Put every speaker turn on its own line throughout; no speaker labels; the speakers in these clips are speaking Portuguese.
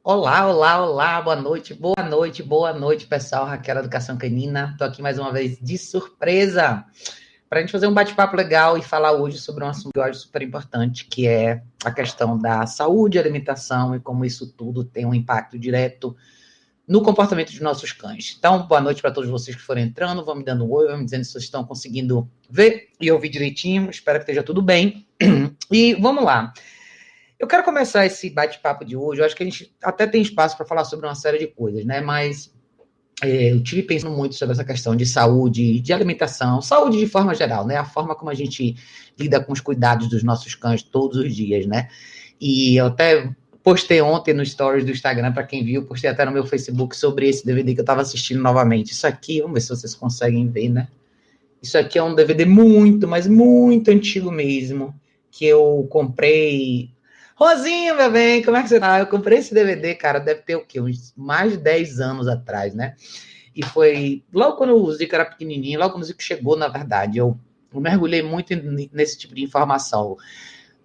Olá, olá, olá, boa noite, pessoal. Raquel Educação Canina. Estou aqui mais uma vez de surpresa para a gente fazer um bate-papo legal e falar hoje sobre um assunto que eu acho super importante, que é a questão da saúde, alimentação e como isso tudo tem um impacto direto no comportamento de nossos cães. Então, boa noite para todos vocês que forem entrando. Vão me dando um oi, vão me dizendo se vocês estão conseguindo ver e ouvir direitinho. Espero que esteja tudo bem. E vamos lá. Eu quero começar esse bate-papo de hoje. Eu acho que a gente até tem espaço para falar sobre uma série de coisas, né? Mas eu tive pensando muito sobre essa questão de saúde, de alimentação, saúde de forma geral, né? A forma como a gente lida com os cuidados dos nossos cães todos os dias, né? E eu até postei ontem no stories do Instagram, para quem viu, postei até no meu Facebook sobre esse DVD que eu estava assistindo novamente. Isso aqui, vamos ver se vocês conseguem ver, né? Isso aqui é um DVD muito, mas muito antigo mesmo, que eu comprei. Rosinha, meu bem, como é que você tá? Eu comprei esse DVD, cara, deve ter o quê? Uns mais de 10 anos atrás, né? E foi logo quando o Zico era pequenininho, logo quando o Zico chegou, na verdade, eu mergulhei muito nesse tipo de informação,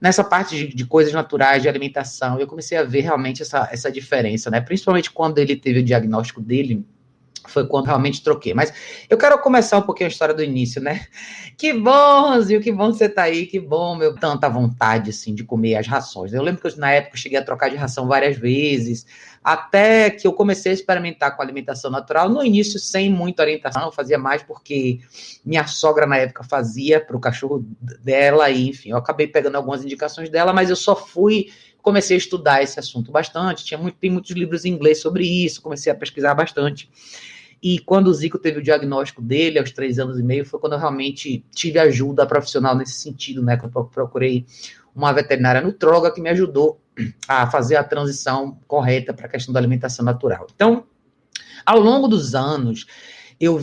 nessa parte de coisas naturais, de alimentação. Eu comecei a ver realmente essa diferença, né? Principalmente quando ele teve o diagnóstico dele, foi quando realmente troquei. Mas eu quero começar um pouquinho a história do início, né? Que bom, Rosinho, que bom que você tá aí, que bom, meu, tanta vontade, assim, de comer as rações. Eu lembro que na época eu cheguei a trocar de ração várias vezes, até que eu comecei a experimentar com alimentação natural, no início sem muita orientação, eu fazia mais porque minha sogra na época fazia para o cachorro dela, e enfim, eu acabei pegando algumas indicações dela, mas eu só comecei a estudar esse assunto bastante, tem muitos livros em inglês sobre isso, comecei a pesquisar bastante. E quando o Zico teve o diagnóstico dele, aos 3 anos e meio, foi quando eu realmente tive ajuda profissional nesse sentido, né? Que eu procurei uma veterinária nutróloga que me ajudou a fazer a transição correta para a questão da alimentação natural. Então, ao longo dos anos, eu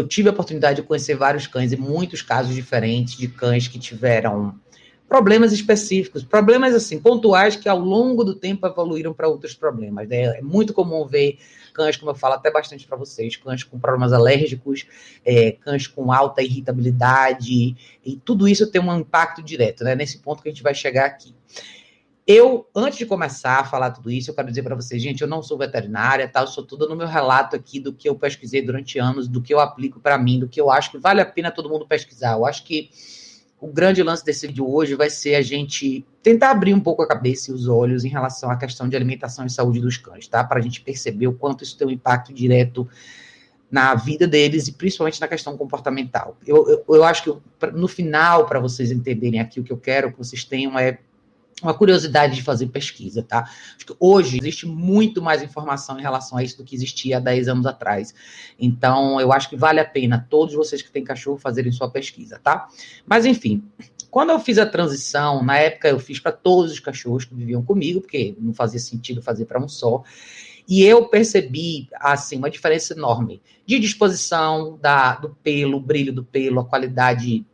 tive a oportunidade de conhecer vários cães e muitos casos diferentes de cães que tiveram problemas específicos, problemas assim, pontuais que ao longo do tempo evoluíram para outros problemas. Né? É muito comum ver cães, como eu falo até bastante para vocês, cães com problemas alérgicos, cães com alta irritabilidade, e tudo isso tem um impacto direto, né? Nesse ponto que a gente vai chegar aqui. Antes de começar a falar tudo isso, eu quero dizer para vocês, gente, eu não sou veterinária, tá? Eu sou tudo no meu relato aqui do que eu pesquisei durante anos, do que eu aplico para mim, do que eu acho que vale a pena todo mundo pesquisar. Eu acho que o grande lance desse vídeo hoje vai ser a gente tentar abrir um pouco a cabeça e os olhos em relação à questão de alimentação e saúde dos cães, tá? Para a gente perceber o quanto isso tem um impacto direto na vida deles e principalmente na questão comportamental. Eu acho que no final, para vocês entenderem aqui o que eu quero que vocês tenham uma curiosidade de fazer pesquisa, tá? Acho que hoje existe muito mais informação em relação a isso do que existia há 10 anos atrás. Então, eu acho que vale a pena todos vocês que têm cachorro fazerem sua pesquisa, tá? Mas, enfim, quando eu fiz a transição, na época eu fiz para todos os cachorros que viviam comigo, porque não fazia sentido fazer para um só. E eu percebi, assim, uma diferença enorme de disposição do pelo, o brilho do pelo, a qualidade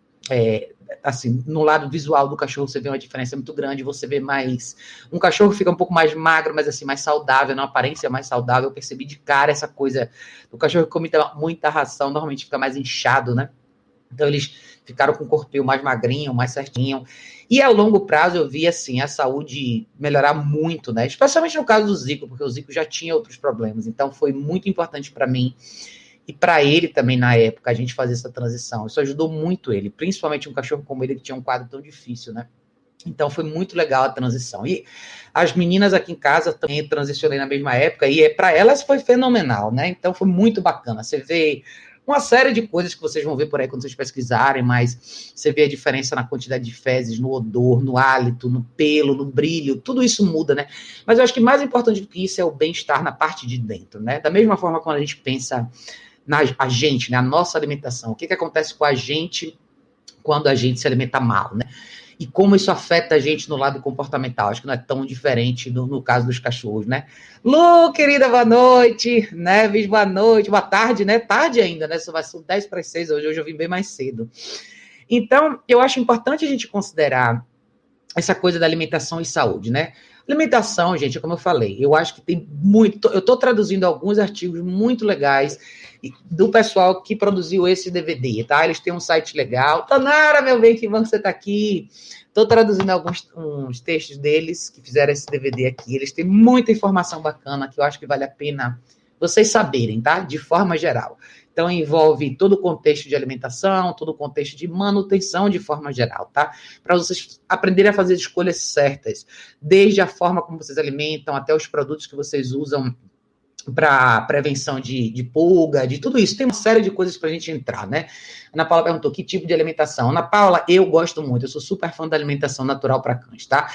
assim, no lado visual do cachorro você vê uma diferença muito grande, você vê mais, um cachorro fica um pouco mais magro, mas assim, mais saudável, na aparência mais saudável, eu percebi de cara essa coisa, o cachorro que come muita ração, normalmente fica mais inchado, né, então eles ficaram com o corpinho mais magrinho, mais certinho, e a longo prazo eu vi, assim, a saúde melhorar muito, né, especialmente no caso do Zico, porque o Zico já tinha outros problemas, então foi muito importante para mim e para ele também, na época, a gente fazer essa transição. Isso ajudou muito ele, principalmente um cachorro como ele, que tinha um quadro tão difícil, né? Então foi muito legal a transição. E as meninas aqui em casa também transicionei na mesma época, e para elas foi fenomenal, né? Então foi muito bacana. Você vê uma série de coisas que vocês vão ver por aí quando vocês pesquisarem, mas você vê a diferença na quantidade de fezes, no odor, no hálito, no pelo, no brilho, tudo isso muda, né? Mas eu acho que mais importante do que isso é o bem-estar na parte de dentro, né? Da mesma forma quando a gente pensa a gente, né, a nossa alimentação, o que acontece com a gente quando a gente se alimenta mal, né? E como isso afeta a gente no lado comportamental. Acho que não é tão diferente no caso dos cachorros, né? Lu, querida, boa noite. Neves, boa noite. Boa tarde, né? Tarde ainda, né? São 10 para as 6 hoje eu vim bem mais cedo. Então, eu acho importante a gente considerar essa coisa da alimentação e saúde, né? Alimentação, gente, como eu falei, eu acho que tem muito. Eu estou traduzindo alguns artigos muito legais do pessoal que produziu esse DVD, tá? Eles têm um site legal. Tanara, meu bem, que bom que você está aqui. Estou traduzindo alguns uns textos deles que fizeram esse DVD aqui. Eles têm muita informação bacana que eu acho que vale a pena vocês saberem, tá? De forma geral. Então, envolve todo o contexto de alimentação, todo o contexto de manutenção de forma geral, tá? Para vocês aprenderem a fazer escolhas certas, desde a forma como vocês alimentam, até os produtos que vocês usam para prevenção de pulga, de tudo isso. Tem uma série de coisas para a gente entrar, né? Ana Paula perguntou que tipo de alimentação. Ana Paula, eu gosto muito, eu sou super fã da alimentação natural para cães, tá?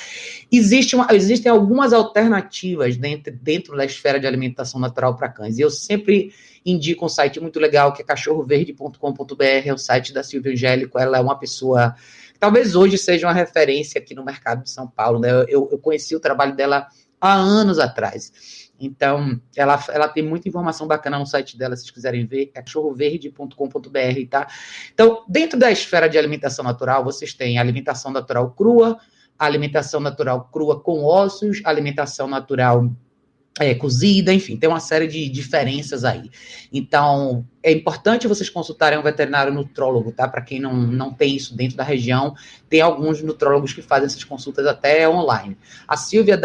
Existem algumas alternativas dentro da esfera de alimentação natural para cães. E eu sempre indico um site muito legal, que é cachorroverde.com.br, é o site da Silvia Angélico. Ela é uma pessoa que talvez hoje seja uma referência aqui no mercado de São Paulo, né? Eu conheci o trabalho dela há anos atrás. Então, ela tem muita informação bacana no site dela, se vocês quiserem ver, é cachorroverde.com.br, tá? Então, dentro da esfera de alimentação natural, vocês têm a alimentação natural crua, a alimentação natural crua com ossos, a alimentação natural cozida, enfim, tem uma série de diferenças aí. Então, é importante vocês consultarem um veterinário nutrólogo, tá? Para quem não tem isso dentro da região, tem alguns nutrólogos que fazem essas consultas até online. A Silvia,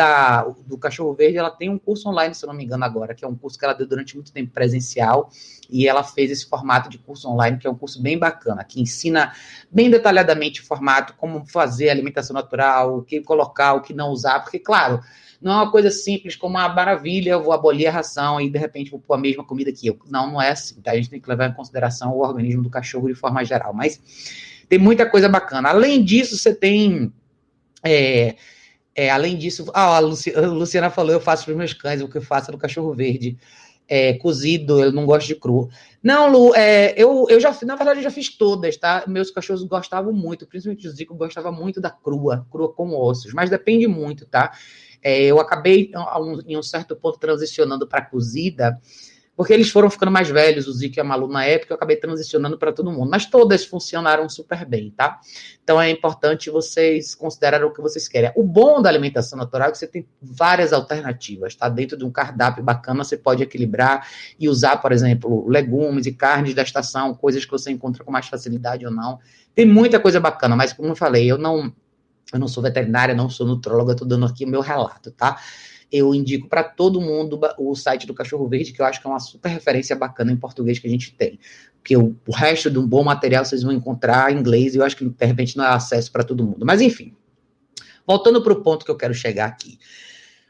do Cachorro Verde, ela tem um curso online, se eu não me engano agora, que é um curso que ela deu durante muito tempo presencial, e ela fez esse formato de curso online, que é um curso bem bacana, que ensina bem detalhadamente o formato, como fazer a alimentação natural, o que colocar, o que não usar, porque, claro, não é uma coisa simples como uma maravilha, eu vou abolir a ração e de repente vou pôr a mesma comida que eu. Não é assim, tá? A gente tem que levar em consideração o organismo do cachorro de forma geral, mas tem muita coisa bacana. Além disso, você tem... além disso, a Luciana falou, eu faço para os meus cães, o que eu faço no Cachorro Verde. Cozido, eu não gosto de cru. Não, Lu, eu já, na verdade, eu já fiz todas, tá? Meus cachorros gostavam muito, principalmente o Zico gostava muito da crua com ossos, mas depende muito, tá? Eu acabei, em um certo ponto, transicionando para cozida, porque eles foram ficando mais velhos, o Zico e a Malu na época, eu acabei transicionando para todo mundo, mas todas funcionaram super bem, tá? Então é importante vocês considerarem o que vocês querem. O bom da alimentação natural é que você tem várias alternativas, tá? Dentro de um cardápio bacana, você pode equilibrar e usar, por exemplo, legumes e carnes da estação, coisas que você encontra com mais facilidade ou não. Tem muita coisa bacana, mas como eu falei, eu não sou veterinária, não sou nutróloga, estou dando aqui o meu relato, tá? Eu indico para todo mundo o site do Cachorro Verde, que eu acho que é uma super referência bacana em português que a gente tem. Porque o resto de um bom material vocês vão encontrar em inglês e eu acho que, de repente, não é acesso para todo mundo. Mas, enfim, voltando para o ponto que eu quero chegar aqui.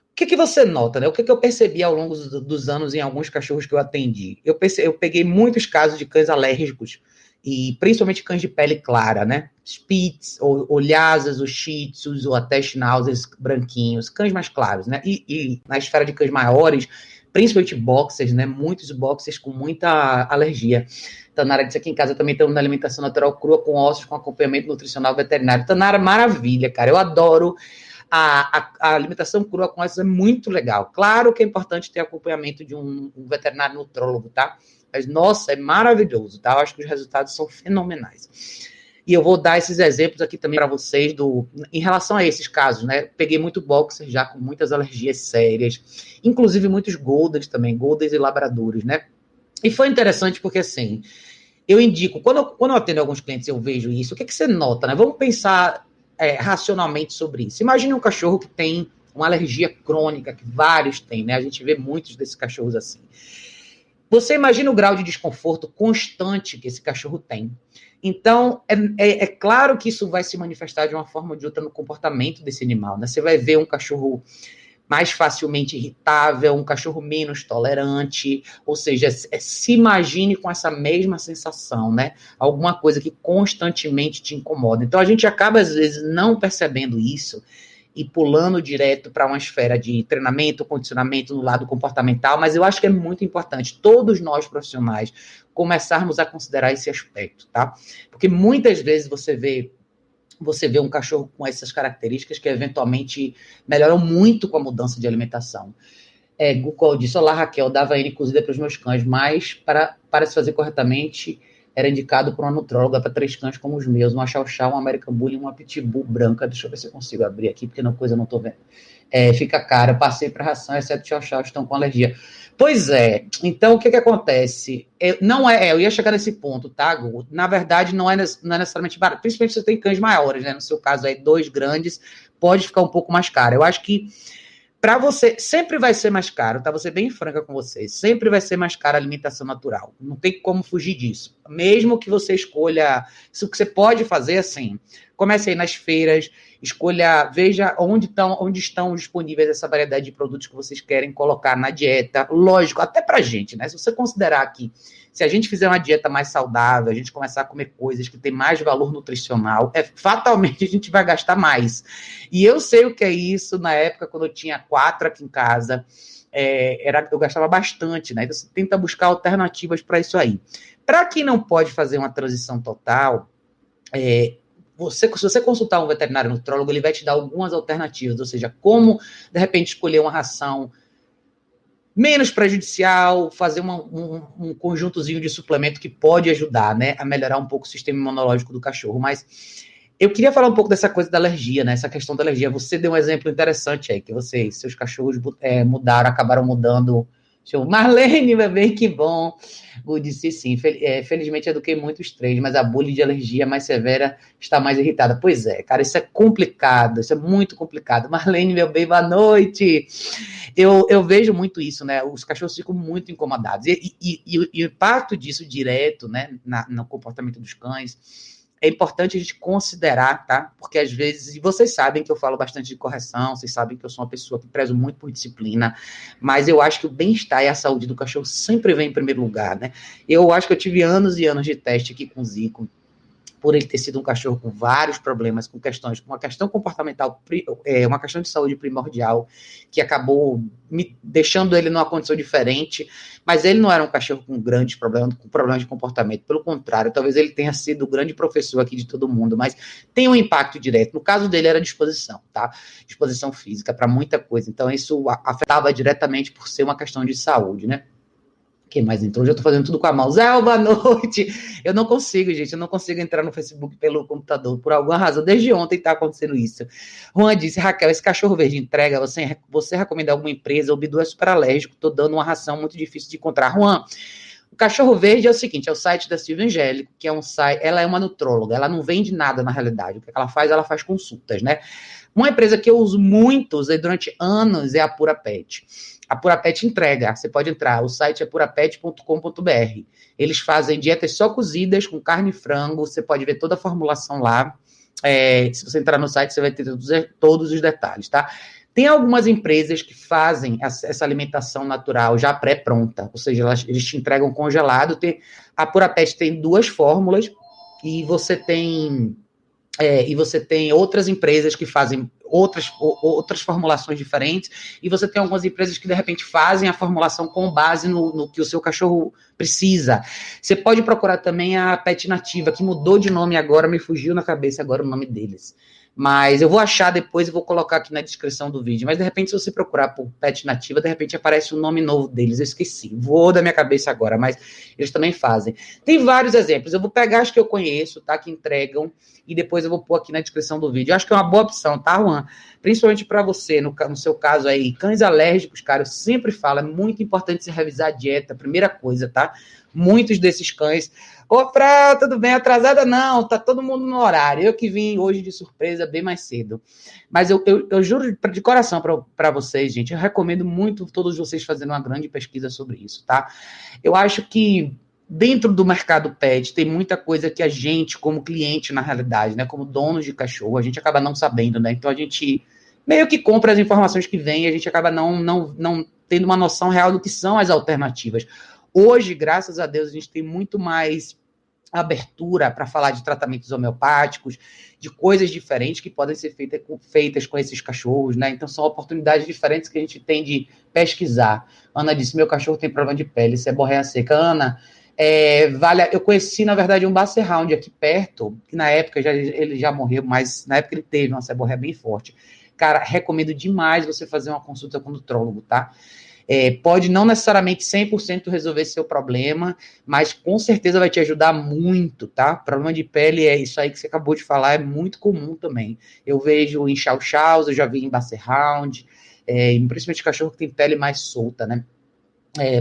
O que você nota, né? O que eu percebi ao longo dos anos em alguns cachorros que eu atendi? Eu peguei muitos casos de cães alérgicos, e principalmente cães de pele clara, né? Spitz, ou Lhasas, ou Shih Tzus, ou até Schnauzers branquinhos, cães mais claros, né? E na esfera de cães maiores, principalmente boxers, né? Muitos boxers com muita alergia. Tanara disse aqui em casa também estamos na alimentação natural crua com ossos, com acompanhamento nutricional veterinário. Tanara, maravilha, cara. Eu adoro a alimentação crua com ossos, é muito legal. Claro que é importante ter acompanhamento de um veterinário nutrólogo, tá? Mas, nossa, é maravilhoso, tá? Eu acho que os resultados são fenomenais. E eu vou dar esses exemplos aqui também para vocês em relação a esses casos, né? Peguei muito boxer já com muitas alergias sérias, inclusive muitos Goldens também, Goldens e Labradores, né? E foi interessante porque, assim, eu indico, quando eu atendo alguns clientes eu vejo isso, o que você nota, né? Vamos pensar racionalmente sobre isso. Imagine um cachorro que tem uma alergia crônica, que vários têm, né? A gente vê muitos desses cachorros assim. Você imagina o grau de desconforto constante que esse cachorro tem. Então, é claro que isso vai se manifestar de uma forma ou de outra no comportamento desse animal, né? Você vai ver um cachorro mais facilmente irritável, um cachorro menos tolerante, ou seja, se imagine com essa mesma sensação, né? Alguma coisa que constantemente te incomoda. Então, a gente acaba, às vezes, não percebendo isso e pulando direto para uma esfera de treinamento, condicionamento no lado comportamental, mas eu acho que é muito importante todos nós profissionais começarmos a considerar esse aspecto, tá? Porque muitas vezes você vê um cachorro com essas características que eventualmente melhoram muito com a mudança de alimentação. Google disse, olá Raquel, dava N cozida para os meus cães, mas para se fazer corretamente era indicado por uma nutróloga para 3 cães como os meus, uma Chow Chow, uma American Bully e uma Pitbull branca. Deixa eu ver se eu consigo abrir aqui, porque não coisa eu não estou vendo. Fica caro. Eu passei para ração, exceto tchau-tchau, estão com alergia. Pois é. Então, o que acontece? Eu ia chegar nesse ponto, tá, Gu? Na verdade, não é necessariamente barato. Principalmente se você tem cães maiores, né? No seu caso aí, 2 grandes, pode ficar um pouco mais caro. Eu acho que para você, sempre vai ser mais caro, tá? Vou ser bem franca com vocês. Sempre vai ser mais caro a alimentação natural. Não tem como fugir disso. Mesmo que você escolha... Isso que você pode fazer, assim, comece aí nas feiras, escolha, veja onde estão disponíveis essa variedade de produtos que vocês querem colocar na dieta. Lógico, até pra gente, né? Se você considerar que se a gente fizer uma dieta mais saudável, a gente começar a comer coisas que têm mais valor nutricional, fatalmente a gente vai gastar mais. E eu sei o que é isso na época, quando eu tinha 4 aqui em casa, eu gastava bastante, né? Então você tenta buscar alternativas para isso aí. Para quem não pode fazer uma transição total, se você consultar um veterinário nutrólogo, ele vai te dar algumas alternativas, ou seja, como, de repente, escolher uma ração menos prejudicial, fazer um conjuntozinho de suplemento que pode ajudar, né, a melhorar um pouco o sistema imunológico do cachorro. Mas eu queria falar um pouco dessa coisa da alergia, né, essa questão da alergia. Você deu um exemplo interessante aí, que seus cachorros acabaram mudando. Marlene, bebê, que bom. O disse sim, felizmente eduquei muito os 3, mas a bullying de alergia mais severa está mais irritada. Pois é, cara, isso é complicado, isso é muito complicado. Marlene, meu bem, boa noite. Eu vejo muito isso, né? Os cachorros ficam muito incomodados. E o impacto disso direto, né, no comportamento dos cães, é importante a gente considerar, tá? Porque às vezes, e vocês sabem que eu falo bastante de correção, vocês sabem que eu sou uma pessoa que prezo muito por disciplina, mas eu acho que o bem-estar e a saúde do cachorro sempre vem em primeiro lugar, né? Eu acho que eu tive anos e anos de teste aqui com o Zico, por ele ter sido um cachorro com vários problemas, com uma questão comportamental, uma questão de saúde primordial, que acabou me deixando ele numa condição diferente, mas ele não era um cachorro com grandes problemas, com problemas de comportamento, pelo contrário, talvez ele tenha sido o grande professor aqui de todo mundo, mas tem um impacto direto. No caso dele era disposição, tá? Disposição física para muita coisa, então isso afetava diretamente por ser uma questão de saúde, né? Quem mais entrou? Já tô fazendo tudo com a mão. Zé, boa noite. Eu não consigo, gente. Eu não consigo entrar no Facebook pelo computador. Por alguma razão. Desde ontem tá acontecendo isso. Juan disse, Raquel, esse cachorro verde entrega, você recomenda alguma empresa? O Bidu é super alérgico. Tô dando uma ração muito difícil de encontrar. Juan, o cachorro verde é o seguinte, é o site da Silvia Angélico, que é um site, ela é uma nutróloga, ela não vende nada na realidade. O que ela faz consultas, né? Uma empresa que eu uso muito, usei durante anos, é a Pura Pet. A Pura Pet entrega, você pode entrar, o site é purapet.com.br. Eles fazem dietas só cozidas, com carne e frango, você pode ver toda a formulação lá. Se você entrar no site, você vai ter todos os detalhes, tá? Tem algumas empresas que fazem essa alimentação natural já pré-pronta, ou seja, eles te entregam congelado. A Pura Pet tem 2 fórmulas, e você tem outras empresas que fazem outras formulações diferentes, e você tem algumas empresas que, de repente, fazem a formulação com base no que o seu cachorro precisa. Você pode procurar também a Pet Nativa, que mudou de nome agora, me fugiu na cabeça agora o nome deles. Mas eu vou achar depois e vou colocar aqui na descrição do vídeo. Mas, de repente, se você procurar por Pet Nativa, de repente aparece um nome novo deles. Eu esqueci. Voou da minha cabeça agora, mas eles também fazem. Tem vários exemplos. Eu vou pegar as que eu conheço, tá? Que entregam. E depois eu vou pôr aqui na descrição do vídeo. Eu acho que é uma boa opção, tá, Juan? Principalmente para você, no seu caso aí. Cães alérgicos, cara, eu sempre falo, é muito importante você revisar a dieta. Primeira coisa, tá? Muitos desses cães... Ô, Fra, tudo bem? Atrasada? Não, tá todo mundo no horário. Eu que vim hoje de surpresa bem mais cedo. Mas eu juro de coração para vocês, gente, eu recomendo muito todos vocês fazerem uma grande pesquisa sobre isso, tá? Eu acho que dentro do mercado pet tem muita coisa que a gente, como cliente, na realidade, né, como donos de cachorro, a gente acaba não sabendo, né? Então a gente meio que compra as informações que vem e a gente acaba não tendo uma noção real do que são as alternativas. Hoje, graças a Deus, a gente tem muito mais abertura para falar de tratamentos homeopáticos, de coisas diferentes que podem ser feitas com esses cachorros, né? Então, são oportunidades diferentes que a gente tem de pesquisar. Ana disse, meu cachorro tem problema de pele, seborreia seca. Ana, eu conheci, na verdade, um Basset Hound aqui perto, que na época ele já morreu, mas na época ele teve uma seborreia bem forte. Cara, recomendo demais você fazer uma consulta com o nutrólogo, tá? Pode não necessariamente 100% resolver seu problema, mas com certeza vai te ajudar muito, tá? Problema de pele é isso aí que você acabou de falar, é muito comum também. Eu vejo em Chow Chows, eu já vi em Basset Hound, principalmente cachorro que tem pele mais solta, né?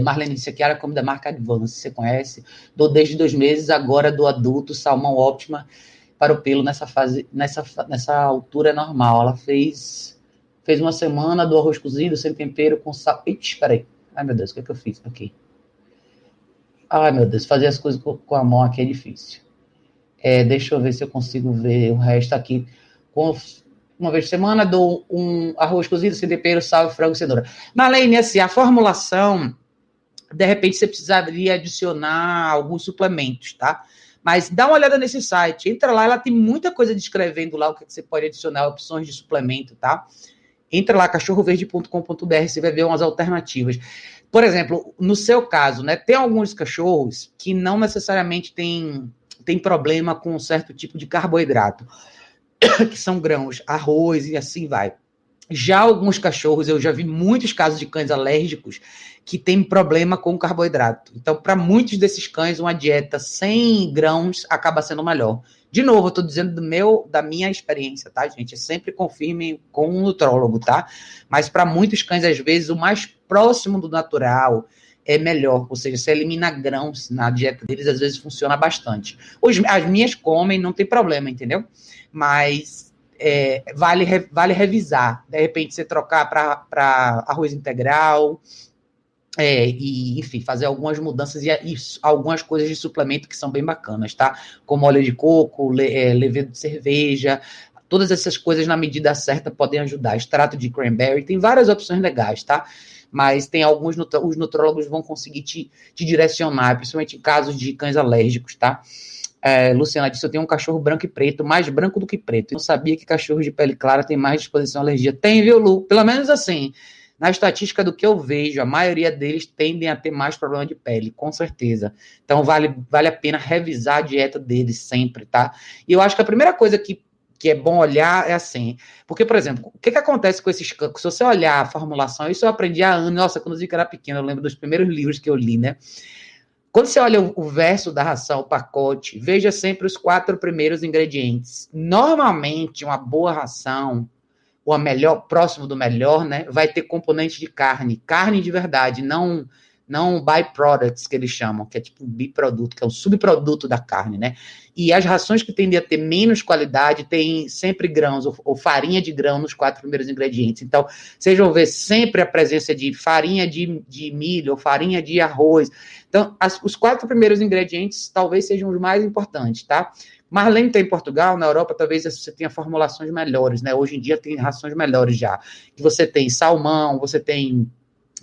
Marlene disse aqui, era como da marca Advance, você conhece? Dou desde 2 meses, agora do adulto, salmão óptima para o pelo nessa fase, nessa altura é normal. Ela fez 1 semana do arroz cozido, sem tempero, com sal. Ixi, peraí. Ai, meu Deus, o que é que eu fiz aqui? Ai, meu Deus, fazer as coisas com a mão aqui é difícil. Deixa eu ver se eu consigo ver o resto aqui. Uma vez por semana, dou um arroz cozido, sem tempero, sal, frango e cenoura. Marlene, assim, a formulação, de repente você precisaria adicionar alguns suplementos, tá? Mas dá uma olhada nesse site, entra lá, ela tem muita coisa descrevendo lá o que você pode adicionar, opções de suplemento, tá? Entra lá, cachorroverde.com.br, você vai ver umas alternativas. Por exemplo, no seu caso, né, tem alguns cachorros que não necessariamente têm problema com um certo tipo de carboidrato, que são grãos, arroz e assim vai. Já alguns cachorros, eu já vi muitos casos de cães alérgicos que têm problema com carboidrato. Então, para muitos desses cães, uma dieta sem grãos acaba sendo melhor. De novo, eu estou dizendo da minha experiência, tá, gente? Sempre confirme com um nutrólogo, tá? Mas para muitos cães, às vezes, o mais próximo do natural é melhor. Ou seja, você elimina grãos na dieta deles, às vezes funciona bastante. As minhas comem, não tem problema, entendeu? Mas vale revisar. De repente, você trocar para arroz integral, e, enfim, fazer algumas mudanças e algumas coisas de suplemento que são bem bacanas, tá? Como óleo de coco, levedo de cerveja, todas essas coisas na medida certa podem ajudar. Extrato de cranberry, tem várias opções legais, tá? Mas tem alguns, os nutrólogos vão conseguir te direcionar, principalmente em casos de cães alérgicos, tá? Luciana disse, eu tenho um cachorro branco e preto, mais branco do que preto. Eu não sabia que cachorros de pele clara têm mais disposição à alergia. Tem, viu, Lu? Pelo menos assim, na estatística do que eu vejo, a maioria deles tendem a ter mais problema de pele, com certeza. Então, vale a pena revisar a dieta deles sempre, tá? E eu acho que a primeira coisa que é bom olhar é assim, porque, por exemplo, o que acontece com esses cães? Se você olhar a formulação, isso eu aprendi há anos, nossa, quando eu era pequeno, eu lembro dos primeiros livros que eu li, né? Quando você olha o verso da ração, o pacote, veja sempre os 4 primeiros ingredientes. Normalmente, uma boa ração, ou a melhor, próximo do melhor, né, vai ter componente de carne de verdade, não byproducts, que eles chamam, que é tipo um biproduto, que é um subproduto da carne, né? E as rações que tendem a ter menos qualidade têm sempre grãos, ou farinha de grão nos 4 primeiros ingredientes. Então, vocês vão ver sempre a presença de farinha de milho, ou farinha de arroz. Então, os 4 primeiros ingredientes talvez sejam os mais importantes, tá? Marlene está em Portugal, na Europa, talvez você tenha formulações melhores, né? Hoje em dia tem rações melhores já. Que você tem salmão, você tem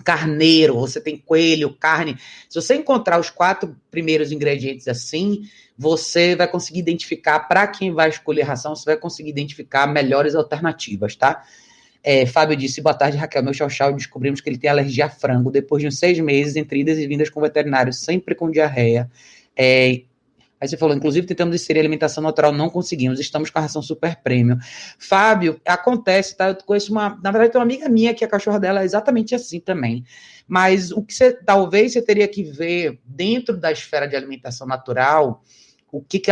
carneiro, você tem coelho, carne. Se você encontrar os 4 primeiros ingredientes assim, você vai conseguir identificar, para quem vai escolher ração, você vai conseguir identificar melhores alternativas, tá? Fábio disse, boa tarde, Raquel, meu chau-chau, descobrimos que ele tem alergia a frango, depois de uns 6 meses, entre idas e vindas com o veterinário, sempre com diarreia. Aí você falou, inclusive tentamos inserir alimentação natural, não conseguimos, estamos com a ração super premium. Fábio, acontece, tá? Eu conheço na verdade tem uma amiga minha que a cachorra dela é exatamente assim também. Mas talvez você teria que ver dentro da esfera de alimentação natural o que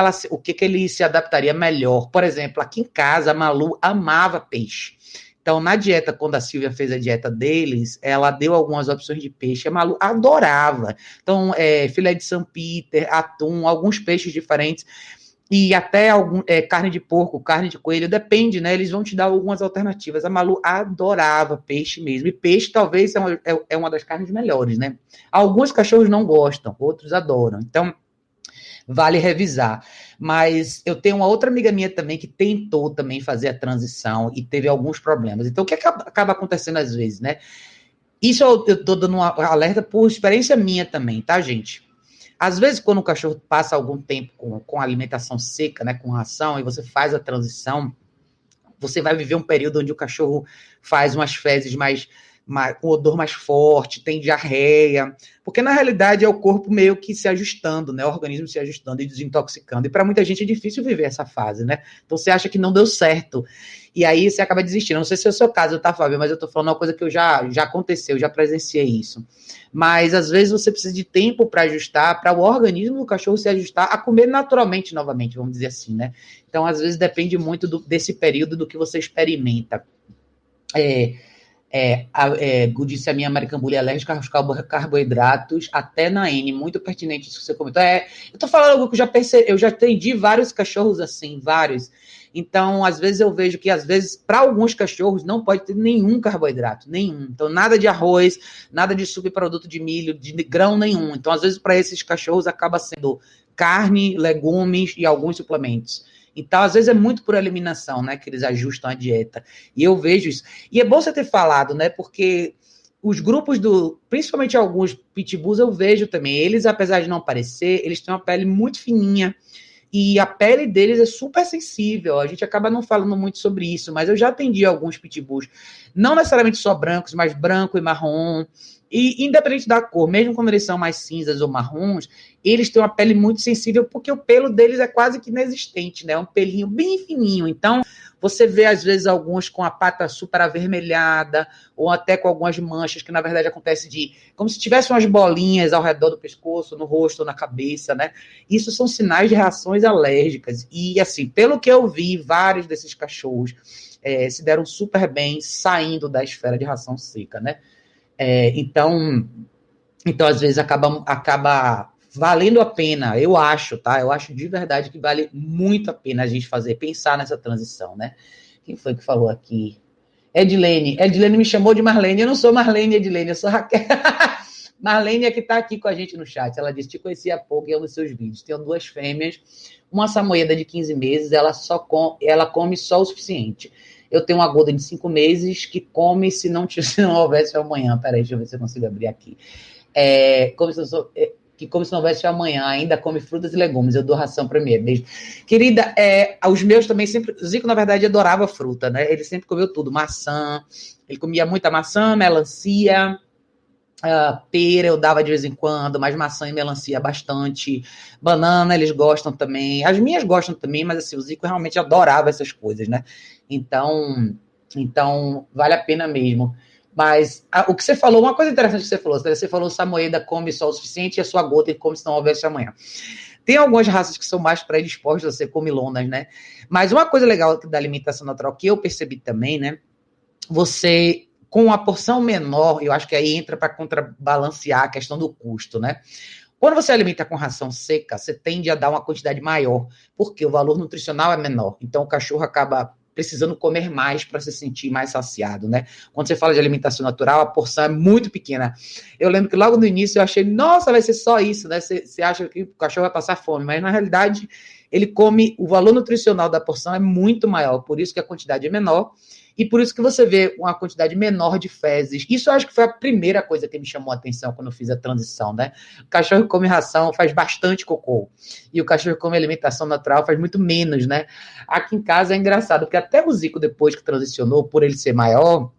ele se adaptaria melhor. Por exemplo, aqui em casa a Malu amava peixe. Então, na dieta, quando a Silvia fez a dieta deles, ela deu algumas opções de peixe. A Malu adorava. Então, filé de São Peter, atum, alguns peixes diferentes. E até carne de porco, carne de coelho, depende, né? Eles vão te dar algumas alternativas. A Malu adorava peixe mesmo. E peixe talvez é uma das carnes melhores, né? Alguns cachorros não gostam, outros adoram. Então, vale revisar. Mas eu tenho uma outra amiga minha também que tentou também fazer a transição e teve alguns problemas. Então, o que acaba acontecendo às vezes, né? Isso eu tô dando um alerta por experiência minha também, tá, gente? Às vezes, quando o cachorro passa algum tempo com alimentação seca, né, com ração, e você faz a transição, você vai viver um período onde o cachorro faz umas fezes com odor mais forte, tem diarreia, porque na realidade é o corpo meio que se ajustando, né? O organismo se ajustando e desintoxicando. E para muita gente é difícil viver essa fase, né? Então você acha que não deu certo. E aí você acaba desistindo. Não sei se é o seu caso, tá, Fábio? Mas eu tô falando uma coisa que já aconteceu, já presenciei isso. Mas às vezes você precisa de tempo para ajustar, para o organismo do cachorro se ajustar a comer naturalmente novamente, vamos dizer assim, né? Então, às vezes depende muito desse período do que você experimenta. Disse a minha American Bully alérgica aos carboidratos, até na N, muito pertinente isso que você comentou. Eu tô falando algo que eu já atendi vários cachorros assim, vários. Então, às vezes eu vejo que, para alguns cachorros, não pode ter nenhum carboidrato, nenhum. Então, nada de arroz, nada de subproduto de milho, de grão nenhum. Então, às vezes, para esses cachorros, acaba sendo carne, legumes e alguns suplementos. Então, às vezes, é muito por eliminação, né, que eles ajustam a dieta. E eu vejo isso. E é bom você ter falado, né, porque os grupos principalmente alguns pitbulls, eu vejo também, eles, apesar de não parecer, eles têm uma pele muito fininha, e a pele deles é super sensível. A gente acaba não falando muito sobre isso, mas eu já atendi alguns pitbulls, não necessariamente só brancos, mas branco e marrom. E independente da cor, mesmo quando eles são mais cinzas ou marrons, eles têm uma pele muito sensível, porque o pelo deles é quase que inexistente, né? É um pelinho bem fininho. Então, você vê, às vezes, alguns com a pata super avermelhada, ou até com algumas manchas, que na verdade acontece como se tivesse umas bolinhas ao redor do pescoço, no rosto, na cabeça, né? Isso são sinais de reações alérgicas. E, assim, pelo que eu vi, vários desses cachorros se deram super bem saindo da esfera de ração seca, né? Então, às vezes, acaba valendo a pena, eu acho, tá? Eu acho de verdade que vale muito a pena a gente pensar nessa transição, né? Quem foi que falou aqui? Edilene me chamou de Marlene. Eu não sou Marlene, Edilene, eu sou Raquel. Marlene é que tá aqui com a gente no chat. Ela disse: te conheci há pouco em um dos seus vídeos. Tenho 2 fêmeas, uma samoyeda de 15 meses, ela come só o suficiente. Eu tenho uma Golden de 5 meses que come se não houvesse amanhã. Peraí, deixa eu ver se eu consigo abrir aqui. Come se não houvesse amanhã, ainda come frutas e legumes. Eu dou ração primeiro. Beijo. Querida, os meus também sempre... O Zico, na verdade, adorava fruta, né? Ele sempre comeu tudo. Maçã, ele comia muita maçã, melancia, pera eu dava de vez em quando, mas maçã e melancia bastante. Banana eles gostam também. As minhas gostam também, mas assim, o Zico realmente adorava essas coisas, né? Então vale a pena mesmo. Mas o que você falou, uma coisa interessante que você falou, samoyeda come só o suficiente e a sua gota come se não houvesse amanhã. Tem algumas raças que são mais predispostas a ser comilonas, né? Mas uma coisa legal da alimentação natural que eu percebi também, né? Você, com a porção menor, eu acho que aí entra para contrabalancear a questão do custo, né? Quando você alimenta com ração seca, você tende a dar uma quantidade maior, porque o valor nutricional é menor. Então, o cachorro acaba precisando comer mais para se sentir mais saciado, né? Quando você fala de alimentação natural, a porção é muito pequena. Eu lembro que logo no início eu achei, nossa, vai ser só isso, né? Você acha que o cachorro vai passar fome, mas na realidade ele come, o valor nutricional da porção é muito maior, por isso que a quantidade é menor. E por isso que você vê uma quantidade menor de fezes. Isso eu acho que foi a primeira coisa que me chamou a atenção quando eu fiz a transição, né? O cachorro que come ração faz bastante cocô. E o cachorro que come alimentação natural faz muito menos, né? Aqui em casa é engraçado, porque até o Zico, depois que transicionou, por ele ser maior,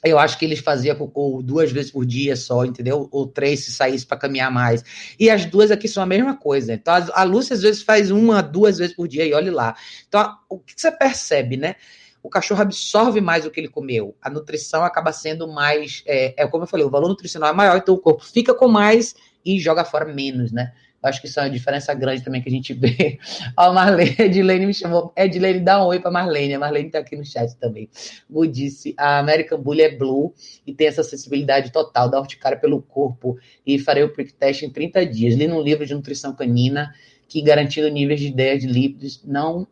eu acho que eles faziam cocô 2 vezes por dia só, entendeu? Ou 3 se saísse para caminhar mais. E as duas aqui são a mesma coisa. Então, a Lúcia às vezes faz 1, 2 vezes por dia e olhe lá. Então, o que você percebe, né? O cachorro absorve mais o que ele comeu. A nutrição acaba sendo mais... como eu falei, o valor nutricional é maior, então o corpo fica com mais e joga fora menos, né? Eu acho que isso é uma diferença grande também que a gente vê. Ó, a Marlene, Edilene me chamou. Edilene, dá um oi pra Marlene. A Marlene tá aqui no chat também. Gu disse, a American Bully é blue e tem essa sensibilidade total, dá urticária pelo corpo e farei o prick test em 30 dias. Li num livro de nutrição canina que garantindo níveis de ideia de lípidos não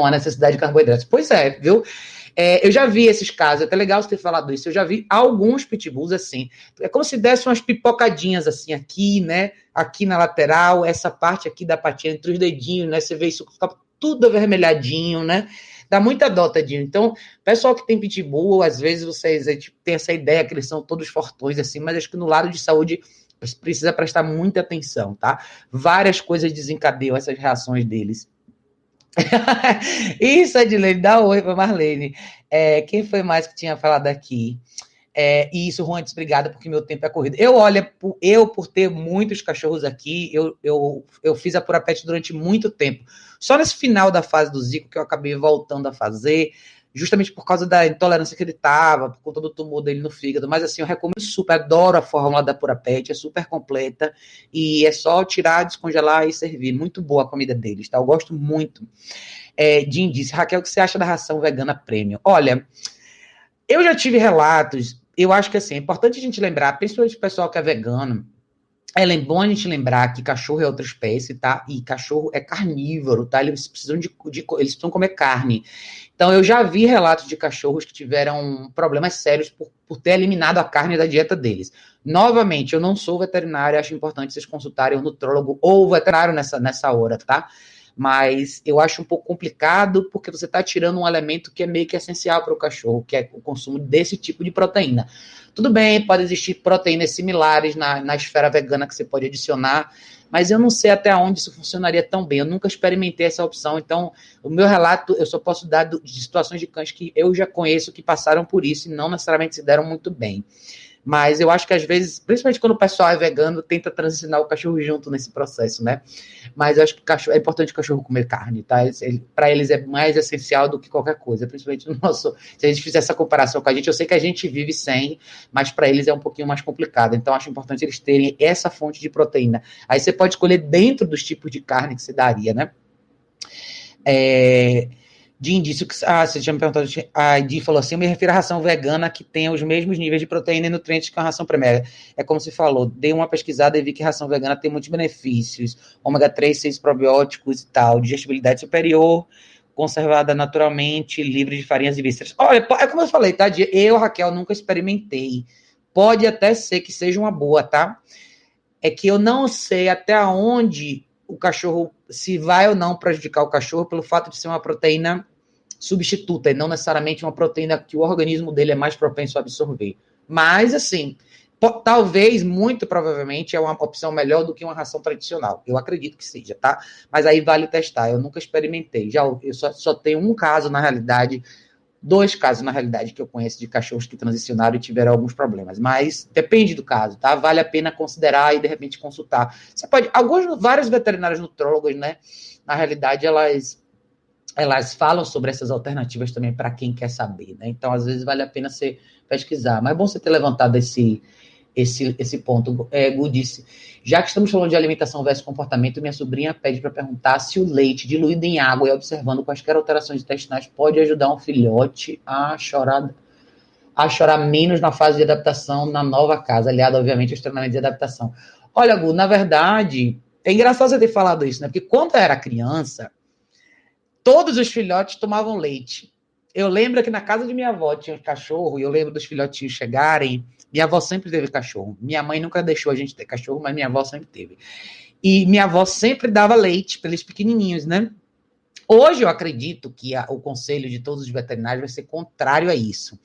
há necessidade de carboidratos. Pois é, viu? Eu já vi esses casos, é até legal você ter falado isso, eu já vi alguns pitbulls assim, é como se desse umas pipocadinhas assim aqui, né, aqui na lateral, essa parte aqui da patinha, entre os dedinhos, né, você vê isso, fica tudo avermelhadinho, né, dá muita dó, tadinho. Então, pessoal que tem pitbull, às vezes vocês têm essa ideia que eles são todos fortões assim, mas acho que no lado de saúde precisa prestar muita atenção, tá? Várias coisas desencadeiam essas reações deles. Isso, Edilene, dá um oi para Marlene. Quem foi mais que tinha falado aqui? Isso, Juan, obrigada, porque meu tempo é corrido. Por ter muitos cachorros aqui, eu fiz a Pura Pet durante muito tempo. Só nesse final da fase do Zico que eu acabei voltando a fazer, justamente por causa da intolerância que ele tava, por conta do tumor dele no fígado. Mas assim, eu recomendo super, adoro a fórmula da Pura Pet, é super completa e é só tirar, descongelar e servir. Muito boa a comida deles, tá? Eu gosto muito. Jim disse, Raquel, o que você acha da ração vegana premium? Olha, eu já tive relatos eu acho que assim, é importante a gente lembrar, principalmente o pessoal que é vegano, é bom a gente lembrar que cachorro é outra espécie, tá? E cachorro é carnívoro, tá? Eles precisam eles precisam comer carne. Então, eu já vi relatos de cachorros que tiveram problemas sérios por ter eliminado a carne da dieta deles. Novamente, eu não sou veterinário, acho importante vocês consultarem o nutrólogo ou o veterinário nessa hora, tá? Mas eu acho um pouco complicado porque você está tirando um elemento que é meio que essencial para o cachorro, que é o consumo desse tipo de proteína. Tudo bem, pode existir proteínas similares na esfera vegana que você pode adicionar, mas eu não sei até onde isso funcionaria tão bem. Eu nunca experimentei essa opção, então o meu relato eu só posso dar de situações de cães que eu já conheço que passaram por isso e não necessariamente se deram muito bem. Mas eu acho que às vezes, principalmente quando o pessoal é vegano, tenta transicionar o cachorro junto nesse processo, né? Mas eu acho que é importante o cachorro comer carne, tá? Para eles é mais essencial do que qualquer coisa, principalmente no nosso. Se a gente fizer essa comparação com a gente, eu sei que a gente vive sem, mas para eles é um pouquinho mais complicado. Então, acho importante eles terem essa fonte de proteína. Aí você pode escolher dentro dos tipos de carne que você daria, né? De indício que. Você tinha me perguntado. A Di falou assim: eu me refiro à ração vegana que tenha os mesmos níveis de proteína e nutrientes que a ração primária. É como se falou, dei uma pesquisada e vi que a ração vegana tem muitos benefícios: ômega 3, 6 probióticos e tal, digestibilidade superior, conservada naturalmente, livre de farinhas e vísceras. Olha, é como eu falei, tá? Eu, Raquel, nunca experimentei. Pode até ser que seja uma boa, tá? É que eu não sei até onde o cachorro, se vai ou não prejudicar o cachorro pelo fato de ser uma proteína substituta e não necessariamente uma proteína que o organismo dele é mais propenso a absorver. Mas, assim, talvez, muito provavelmente, é uma opção melhor do que uma ração tradicional. Eu acredito que seja, tá? Mas aí vale testar. Eu nunca experimentei. Eu só tenho um caso, na realidade, 2 casos, na realidade, que eu conheço de cachorros que transicionaram e tiveram alguns problemas. Mas depende do caso, tá? Vale a pena considerar e, de repente, consultar. Você pode... Vários veterinários nutrólogos, né? Na realidade, elas falam sobre essas alternativas também para quem quer saber, né? Então, às vezes, vale a pena você pesquisar. Mas é bom você ter levantado esse ponto. Gu disse, já que estamos falando de alimentação versus comportamento, minha sobrinha pede para perguntar se o leite diluído em água e observando quaisquer alterações intestinais pode ajudar um filhote a chorar menos na fase de adaptação na nova casa, aliado, obviamente, aos treinamentos de adaptação. Olha, Gu, na verdade, é engraçado você ter falado isso, né? Porque quando eu era criança, todos os filhotes tomavam leite. Eu lembro que na casa de minha avó tinha um cachorro, e eu lembro dos filhotinhos chegarem. Minha avó sempre teve cachorro. Minha mãe nunca deixou a gente ter cachorro, mas minha avó sempre teve. E minha avó sempre dava leite para eles pequenininhos, né? Hoje eu acredito que o conselho de todos os veterinários vai ser contrário a isso.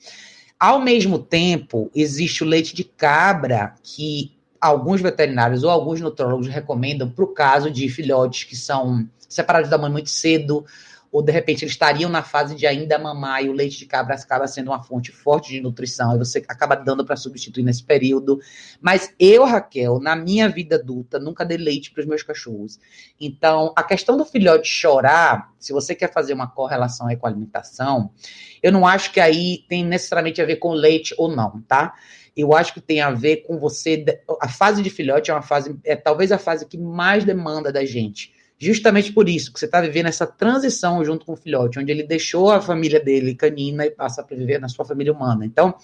Ao mesmo tempo, existe o leite de cabra que alguns veterinários ou alguns nutrólogos recomendam para o caso de filhotes que são separados da mãe muito cedo, ou de repente eles estariam na fase de ainda mamar e o leite de cabra acaba sendo uma fonte forte de nutrição e você acaba dando para substituir nesse período. Mas eu, Raquel, na minha vida adulta, nunca dei leite para os meus cachorros. Então, a questão do filhote chorar, se você quer fazer uma correlação aí com a alimentação, eu não acho que aí tem necessariamente a ver com leite ou não, tá? Eu acho que tem a ver com você... A fase de filhote é talvez a fase que mais demanda da gente. Justamente por isso, que você está vivendo essa transição junto com o filhote, onde ele deixou a família dele canina e passa a viver na sua família humana. Então,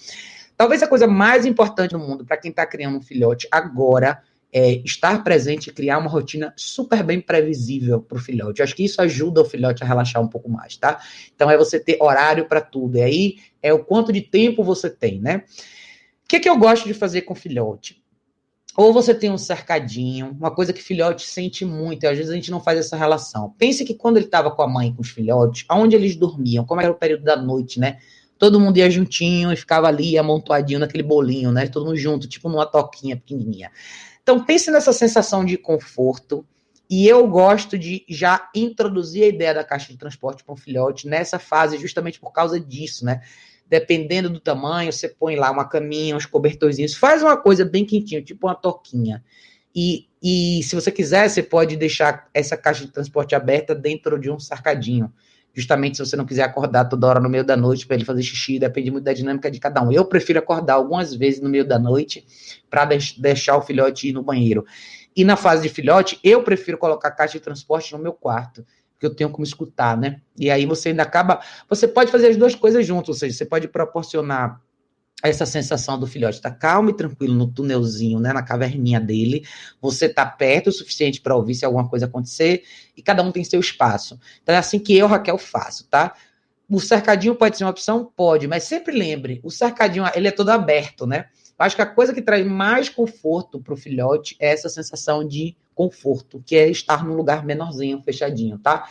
talvez a coisa mais importante no mundo para quem está criando um filhote agora é estar presente e criar uma rotina super bem previsível para o filhote. Eu acho que isso ajuda o filhote a relaxar um pouco mais, tá? Então, é você ter horário para tudo. E aí, é o quanto de tempo você tem, né? O que eu gosto de fazer com o filhote? Ou você tem um cercadinho, uma coisa que filhote sente muito, e às vezes a gente não faz essa relação. Pense que quando ele estava com a mãe e com os filhotes, aonde eles dormiam, como era o período da noite, né? Todo mundo ia juntinho e ficava ali amontoadinho naquele bolinho, né? Todo mundo junto, tipo numa toquinha pequenininha. Então pense nessa sensação de conforto, e eu gosto de já introduzir a ideia da caixa de transporte para um filhote nessa fase justamente por causa disso, né? Dependendo do tamanho, você põe lá uma caminha, uns cobertorzinhos, faz uma coisa bem quentinha, tipo uma toquinha. E se você quiser, você pode deixar essa caixa de transporte aberta dentro de um cercadinho. Justamente se você não quiser acordar toda hora no meio da noite para ele fazer xixi, depende muito da dinâmica de cada um. Eu prefiro acordar algumas vezes no meio da noite para deixar o filhote ir no banheiro. E na fase de filhote, eu prefiro colocar a caixa de transporte no meu quarto, que eu tenho como escutar, né? E aí você ainda acaba... Você pode fazer as duas coisas juntas, ou seja, você pode proporcionar essa sensação do filhote estar calmo e tranquilo no túnelzinho, né, na caverninha dele, você está perto o suficiente para ouvir se alguma coisa acontecer, e cada um tem seu espaço. Então é assim que eu, Raquel, faço, tá? O cercadinho pode ser uma opção? Pode, mas sempre lembre, o cercadinho, ele é todo aberto, né? Eu acho que a coisa que traz mais conforto para o filhote é essa sensação de conforto, que é estar num lugar menorzinho, fechadinho, tá?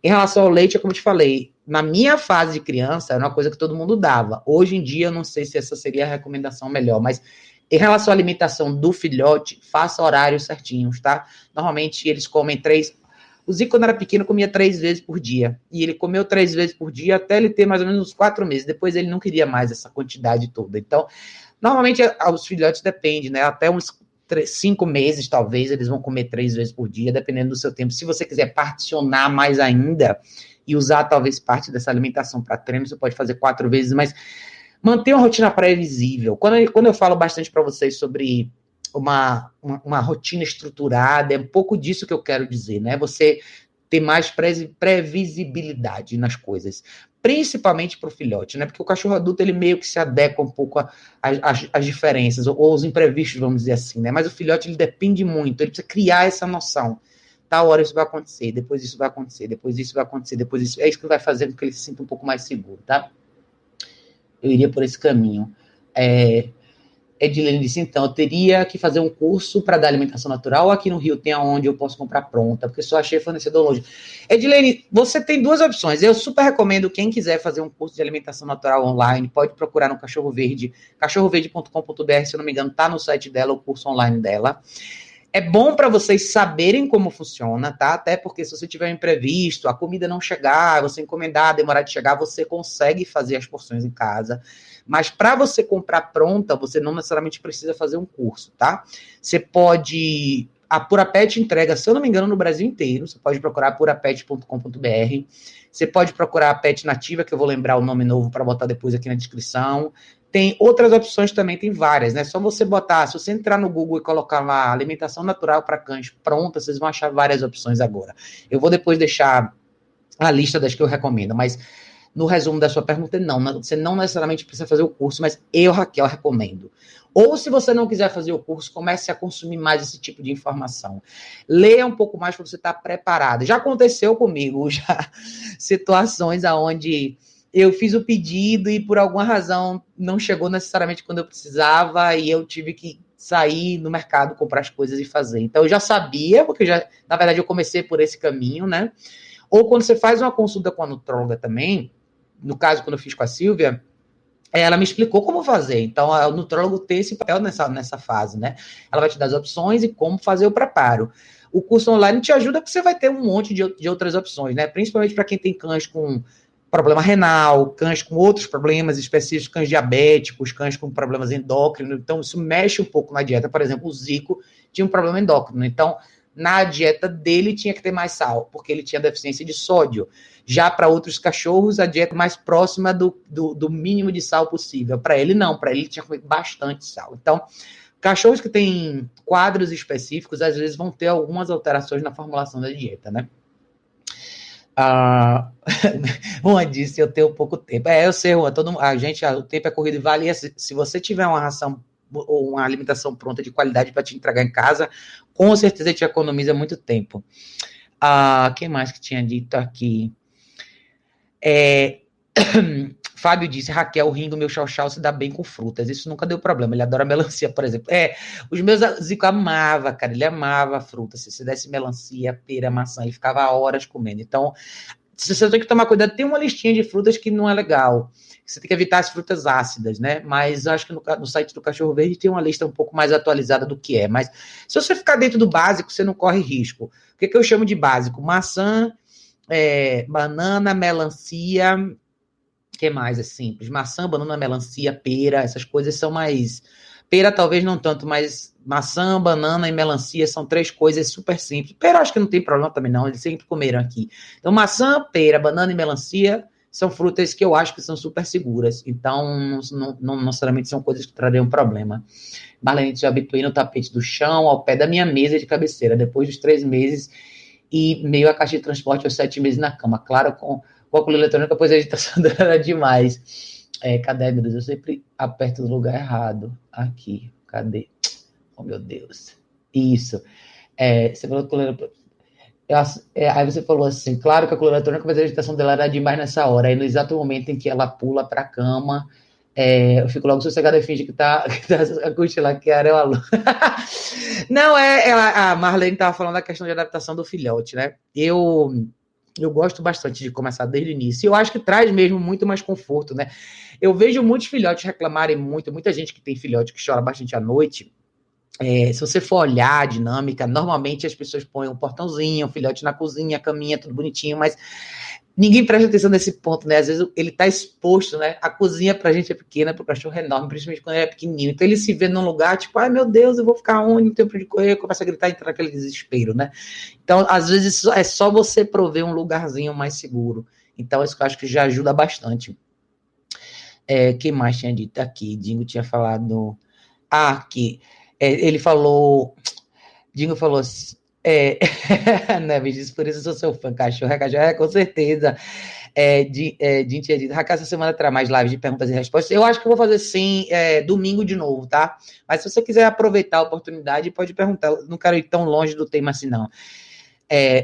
Em relação ao leite, é como eu te falei, na minha fase de criança, era uma coisa que todo mundo dava. Hoje em dia, eu não sei se essa seria a recomendação melhor, mas em relação à alimentação do filhote, faça horários certinhos, tá? Normalmente, eles comem 3... O Zico, quando era pequeno, comia 3 vezes por dia. E ele comeu 3 vezes por dia até ele ter mais ou menos uns 4 meses. Depois, ele não queria mais essa quantidade toda. Então, normalmente, os filhotes dependem, né? Até uns 5 meses, talvez, eles vão comer 3 vezes por dia, dependendo do seu tempo. Se você quiser particionar mais ainda e usar, talvez, parte dessa alimentação para treino, você pode fazer 4 vezes, mas manter uma rotina previsível. Quando eu falo bastante para vocês sobre uma rotina estruturada, é um pouco disso que eu quero dizer, né? Você ter mais previsibilidade nas coisas, principalmente para o filhote, né? Porque o cachorro adulto, ele meio que se adequa um pouco às diferenças, ou os imprevistos, vamos dizer assim, né? Mas o filhote, ele depende muito, ele precisa criar essa noção. Tal hora isso vai acontecer, depois isso vai acontecer, depois isso vai acontecer, depois isso... É isso que vai fazer com que ele se sinta um pouco mais seguro, tá? Eu iria por esse caminho. Edilene disse, então, eu teria que fazer um curso para dar alimentação natural, ou aqui no Rio tem aonde eu posso comprar pronta, porque só achei fornecedor longe. Edilene, você tem 2 opções. Eu super recomendo quem quiser fazer um curso de alimentação natural online, pode procurar no Cachorro Verde, cachorroverde.com.br, se eu não me engano, tá no site dela, o curso online dela. É bom para vocês saberem como funciona, tá? Até porque se você tiver um imprevisto, a comida não chegar, você encomendar, demorar de chegar, você consegue fazer as porções em casa. Mas para você comprar pronta, você não necessariamente precisa fazer um curso, tá? Você pode... A Purapet entrega, se eu não me engano, no Brasil inteiro. Você pode procurar purapet.com.br. Você pode procurar a Pet Nativa, que eu vou lembrar o nome novo para botar depois aqui na descrição. Tem outras opções também, tem várias, né? Só você botar, se você entrar no Google e colocar lá alimentação natural para cães pronta, vocês vão achar várias opções agora. Eu vou depois deixar a lista das que eu recomendo, mas no resumo da sua pergunta, não, você não necessariamente precisa fazer o curso, mas eu, Raquel, recomendo. Ou se você não quiser fazer o curso, comece a consumir mais esse tipo de informação. Leia um pouco mais para você estar preparado. Já aconteceu comigo, já situações onde eu fiz o pedido e por alguma razão não chegou necessariamente quando eu precisava e eu tive que sair no mercado, comprar as coisas e fazer. Então eu já sabia, porque na verdade eu comecei por esse caminho, né? Ou quando você faz uma consulta com a nutróloga também, no caso quando eu fiz com a Silvia, ela me explicou como fazer. Então o nutrólogo tem esse papel nessa fase, né? Ela vai te dar as opções e como fazer o preparo. O curso online te ajuda porque você vai ter um monte de outras opções, né? Principalmente para quem tem cães com problema renal, cães com outros problemas específicos, cães diabéticos, cães com problemas endócrinos. Então, isso mexe um pouco na dieta. Por exemplo, o Zico tinha um problema endócrino. Então, na dieta dele tinha que ter mais sal, porque ele tinha deficiência de sódio. Já para outros cachorros, a dieta mais próxima do mínimo de sal possível. Para ele, não. Para ele, tinha que comer bastante sal. Então, cachorros que têm quadros específicos, às vezes vão ter algumas alterações na formulação da dieta, né? Uma disse, eu tenho pouco tempo. Eu sei, o tempo é corrido e vale. Se você tiver uma ração ou uma alimentação pronta de qualidade para te entregar em casa, com certeza te economiza muito tempo. Quem mais que tinha dito aqui? Fábio disse, Raquel, rindo, meu chau-chau se dá bem com frutas. Isso nunca deu problema. Ele adora melancia, por exemplo. Os meus Zico amava, cara. Ele amava fruta. Se desse melancia, pera, maçã, ele ficava horas comendo. Então, você tem que tomar cuidado. Tem uma listinha de frutas que não é legal. Você tem que evitar as frutas ácidas, né? Mas acho que no site do Cachorro Verde tem uma lista um pouco mais atualizada do que é. Mas se você ficar dentro do básico, você não corre risco. O que eu chamo de básico? Maçã, banana, melancia... O que mais é simples? Maçã, banana, melancia, pera, essas coisas são mais... Pera talvez não tanto, mas maçã, banana e melancia são 3 coisas super simples. Pera acho que não tem problema também não, eles sempre comeram aqui. Então maçã, pera, banana e melancia são frutas que eu acho que são super seguras. Então não necessariamente são coisas que trariam problema. Marlene, já habituei no tapete do chão, ao pé da minha mesa de cabeceira, depois dos 3 meses e meio a caixa de transporte aos 7 meses na cama. Claro, com óculos eletrônico, pois a agitação era demais. Cadê, meu Deus? Eu sempre aperto no lugar errado. Aqui, cadê? Oh, meu Deus. Isso. Você falou que aí você falou assim, claro que a coloratura eletrônica, mas a agitação dela era demais nessa hora. Aí no exato momento em que ela pula para a cama, eu fico logo sossegada e finge que tá a cochilar, que era a Não, a Marlene estava falando da questão de adaptação do filhote, né? Eu gosto bastante de começar desde o início. Eu acho que traz mesmo muito mais conforto, né? Eu vejo muitos filhotes reclamarem muito, muita gente que tem filhote que chora bastante à noite. Se você for olhar a dinâmica, normalmente as pessoas põem um portãozinho, um filhote na cozinha, a caminha, tudo bonitinho, mas ninguém presta atenção nesse ponto, né? Às vezes ele está exposto, né? A cozinha pra gente é pequena, pro cachorro é enorme, principalmente quando ele é pequenininho. Então ele se vê num lugar, tipo, ai meu Deus, eu vou ficar onde? Não tenho pra onde correr, começa a gritar e entrar naquele desespero, né? Então, às vezes, é só você prover um lugarzinho mais seguro. Então, isso que eu acho que já ajuda bastante. Quem mais tinha dito aqui? Dingo tinha falado... aqui. Ele falou... Dingo falou assim... né, me diz, por isso eu sou seu fã, cachorro, com certeza. Dinho tinha dito, Raquel, essa semana terá mais lives de perguntas e respostas. Eu acho que eu vou fazer sim, domingo de novo, tá? Mas se você quiser aproveitar a oportunidade, pode perguntar. Eu não quero ir tão longe do tema assim, não.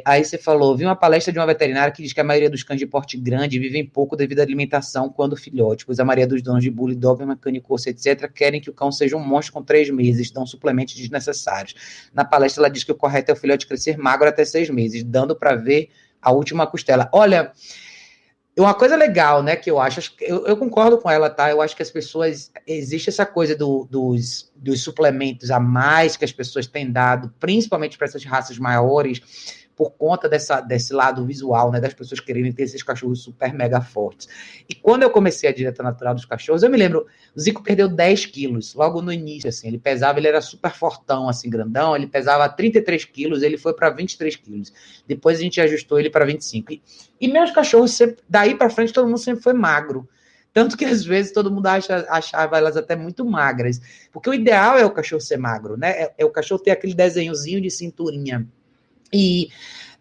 Aí você falou, vi uma palestra de uma veterinária que diz que a maioria dos cães de porte grande vivem pouco devido à alimentação quando filhote, pois a maioria dos donos de bulldog, mancanicorso, etc., querem que o cão seja um monstro com 3 meses, dão suplementos desnecessários. Na palestra ela diz que o correto é o filhote crescer magro até 6 meses, dando para ver a última costela. Olha, uma coisa legal, né, que eu acho, eu concordo com ela, tá? Eu acho que as pessoas, existe essa coisa dos suplementos a mais que as pessoas têm dado, principalmente para essas raças maiores, por conta desse lado visual, né, das pessoas quererem ter esses cachorros super mega fortes. E quando eu comecei a dieta natural dos cachorros, eu me lembro, o Zico perdeu 10 quilos, logo no início, assim, ele era super fortão, assim, grandão, ele pesava 33 quilos, ele foi para 23 quilos. Depois a gente ajustou ele para 25. E meus cachorros, sempre, daí para frente, todo mundo sempre foi magro. Tanto que às vezes todo mundo achava elas até muito magras. Porque o ideal é o cachorro ser magro, né? É o cachorro ter aquele desenhozinho de cinturinha. E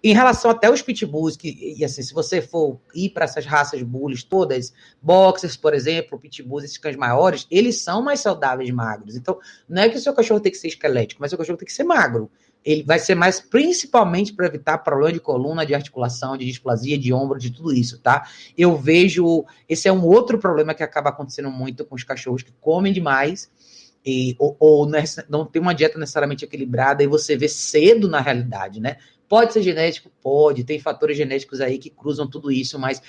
em relação até aos pitbulls, e assim, se você for ir para essas raças bullies todas, boxers, por exemplo, pitbulls, esses cães maiores, eles são mais saudáveis magros. Então, não é que o seu cachorro tem que ser esquelético, mas o seu cachorro tem que ser magro. Ele vai ser mais principalmente para evitar problema de coluna, de articulação, de displasia, de ombro, de tudo isso, tá? Eu vejo, esse é um outro problema que acaba acontecendo muito com os cachorros que comem demais, ou não tem uma dieta necessariamente equilibrada, e você vê cedo na realidade, né? Pode ser genético? Pode, tem fatores genéticos aí que cruzam tudo isso, mas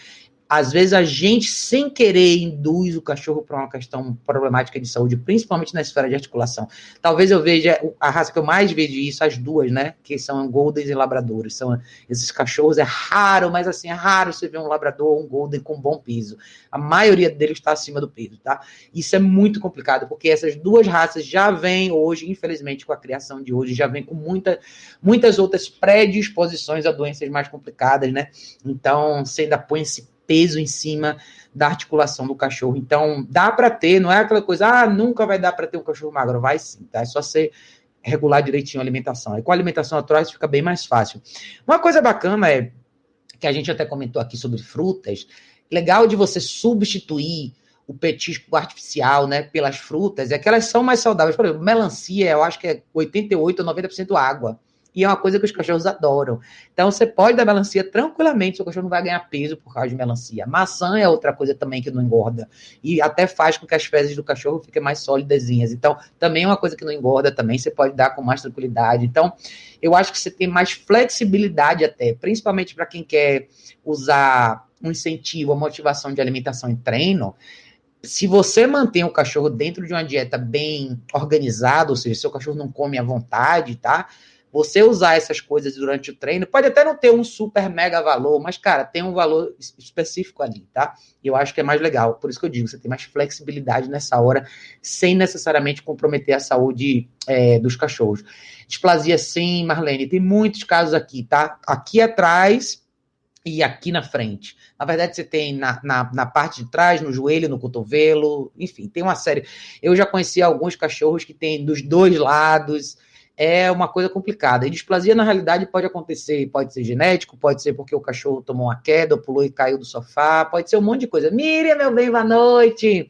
às vezes a gente, sem querer, induz o cachorro para uma questão problemática de saúde, principalmente na esfera de articulação. Talvez eu veja, a raça que eu mais vejo isso, as duas, né, que são Goldens e Labradores. São esses cachorros, é raro, mas assim, é raro você ver um Labrador ou um Golden com bom peso. A maioria deles está acima do peso, tá? Isso é muito complicado, porque essas duas raças já vêm hoje, infelizmente, com a criação de hoje, já vêm com muitas outras predisposições a doenças mais complicadas, né? Então, você ainda põe esse peso em cima da articulação do cachorro. Então, dá para ter, não é aquela coisa, nunca vai dar para ter um cachorro magro. Vai sim, tá? É só você regular direitinho a alimentação. E com a alimentação natural isso fica bem mais fácil. Uma coisa bacana que a gente até comentou aqui sobre frutas, legal de você substituir o petisco artificial, né, pelas frutas, é que elas são mais saudáveis. Por exemplo, melancia, eu acho que é 88% ou 90% água. E é uma coisa que os cachorros adoram. Então, você pode dar melancia tranquilamente, seu cachorro não vai ganhar peso por causa de melancia. Maçã é outra coisa também que não engorda. E até faz com que as fezes do cachorro fiquem mais sólidazinhas. Então, também é uma coisa que não engorda também, você pode dar com mais tranquilidade. Então, eu acho que você tem mais flexibilidade até, principalmente para quem quer usar um incentivo, a motivação de alimentação e treino. Se você mantém o cachorro dentro de uma dieta bem organizada, ou seja, seu cachorro não come à vontade, tá? Você usar essas coisas durante o treino, pode até não ter um super mega valor, mas, cara, tem um valor específico ali, tá? E eu acho que é mais legal. Por isso que eu digo, você tem mais flexibilidade nessa hora, sem necessariamente comprometer a saúde dos cachorros. Displasia, sim, Marlene, tem muitos casos aqui, tá? Aqui atrás e aqui na frente. Na verdade, você tem na parte de trás, no joelho, no cotovelo, enfim, tem uma série. Eu já conheci alguns cachorros que tem dos dois lados. é uma coisa complicada. E displasia, na realidade, pode acontecer, pode ser genético, pode ser porque o cachorro tomou uma queda, ou pulou e caiu do sofá, pode ser um monte de coisa. Miriam, meu bem, boa noite!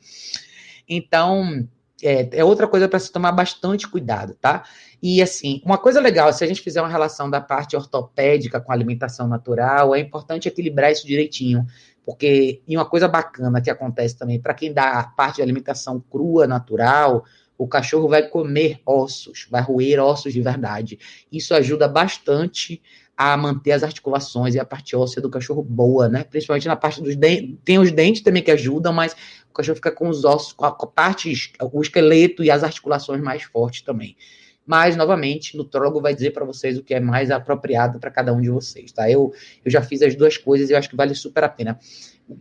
Então, é outra coisa para se tomar bastante cuidado, tá? E, assim, uma coisa legal, se a gente fizer uma relação da parte ortopédica com a alimentação natural, é importante equilibrar isso direitinho, porque, e uma coisa bacana que acontece também, para quem dá a parte de alimentação crua, natural, o cachorro vai comer ossos, vai roer ossos de verdade. Isso ajuda bastante a manter as articulações e a parte óssea do cachorro boa, né? Principalmente na parte dos dentes. Tem os dentes também que ajudam, mas o cachorro fica com os ossos, com a parte, o esqueleto e as articulações mais fortes também. Mas, novamente, o nutrólogo vai dizer para vocês o que é mais apropriado para cada um de vocês, tá? Eu já fiz as duas coisas e eu acho que vale super a pena.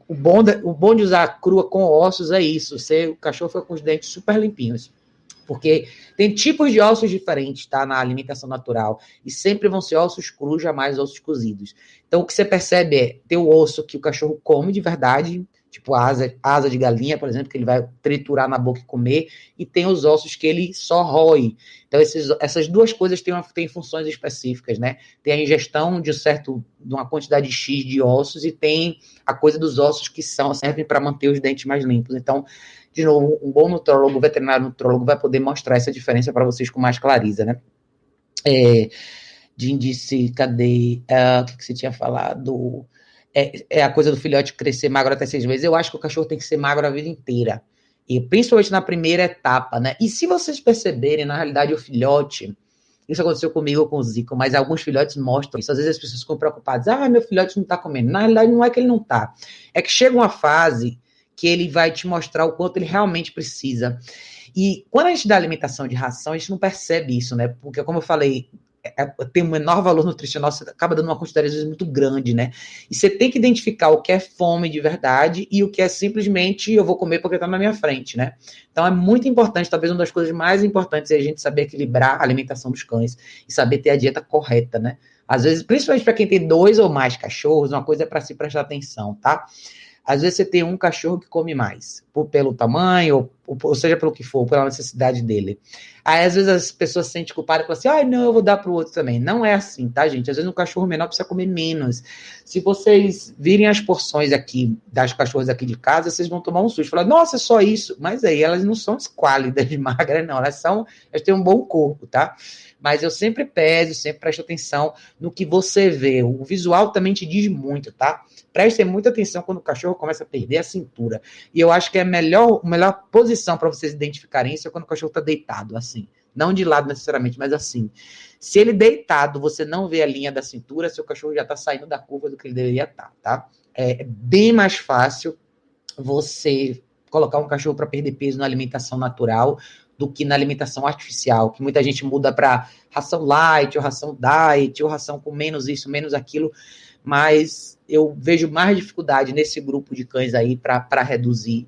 O bom de usar crua com ossos é isso, o cachorro fica com os dentes super limpinhos. Porque tem tipos de ossos diferentes, tá? Na alimentação natural. E sempre vão ser ossos crus, jamais ossos cozidos. Então, o que você percebe é ter o osso que o cachorro come de verdade, tipo asa de galinha, por exemplo, que ele vai triturar na boca e comer, e tem os ossos que ele só rói. Então, essas duas coisas têm funções específicas, né? Tem a ingestão de uma quantidade X de ossos e tem a coisa dos ossos que servem para manter os dentes mais limpos. Então, de novo, um bom nutrólogo, veterinário nutrólogo, vai poder mostrar essa diferença para vocês com mais clareza, né? De índice, cadê? O que você tinha falado? É a coisa do filhote crescer magro até 6 meses. Eu acho que o cachorro tem que ser magro a vida inteira. E principalmente na primeira etapa, né? E se vocês perceberem, na realidade, o filhote... Isso aconteceu comigo com o Zico, mas alguns filhotes mostram isso. Às vezes as pessoas ficam preocupadas. Meu filhote não tá comendo. Na realidade, não é que ele não tá. É que chega uma fase que ele vai te mostrar o quanto ele realmente precisa. E quando a gente dá alimentação de ração, a gente não percebe isso, né? Porque, como eu falei, tem um menor valor nutricional, você acaba dando uma quantidade, às vezes, muito grande, né? E você tem que identificar o que é fome de verdade e o que é simplesmente eu vou comer porque tá na minha frente, né? Então, é muito importante, talvez uma das coisas mais importantes é a gente saber equilibrar a alimentação dos cães e saber ter a dieta correta, né? Às vezes, principalmente para quem tem 2 ou mais cachorros, uma coisa é para se prestar atenção, tá? Às vezes você tem um cachorro que come mais, pelo tamanho, ou seja, pelo que for, pela necessidade dele. Aí, às vezes, as pessoas se sentem culpadas e falam assim, não, eu vou dar para o outro também. Não é assim, tá, gente? Às vezes um cachorro menor precisa comer menos. Se vocês virem as porções aqui, das cachorras aqui de casa, vocês vão tomar um susto. Falar, nossa, é só isso. Mas aí, elas não são esquálidas de magra, não. Elas têm um bom corpo, tá? Mas eu sempre peso, sempre presto atenção no que você vê. O visual também te diz muito, tá? Prestem muita atenção quando o cachorro começa a perder a cintura. E eu acho que a melhor posição para vocês identificarem isso é quando o cachorro está deitado, assim. Não de lado necessariamente, mas assim. Se ele deitado, você não vê a linha da cintura, seu cachorro já está saindo da curva do que ele deveria estar, tá? É bem mais fácil você colocar um cachorro para perder peso na alimentação natural do que na alimentação artificial, que muita gente muda para ração light, ou ração diet, ou ração com menos isso, menos aquilo, mas eu vejo mais dificuldade nesse grupo de cães aí para reduzir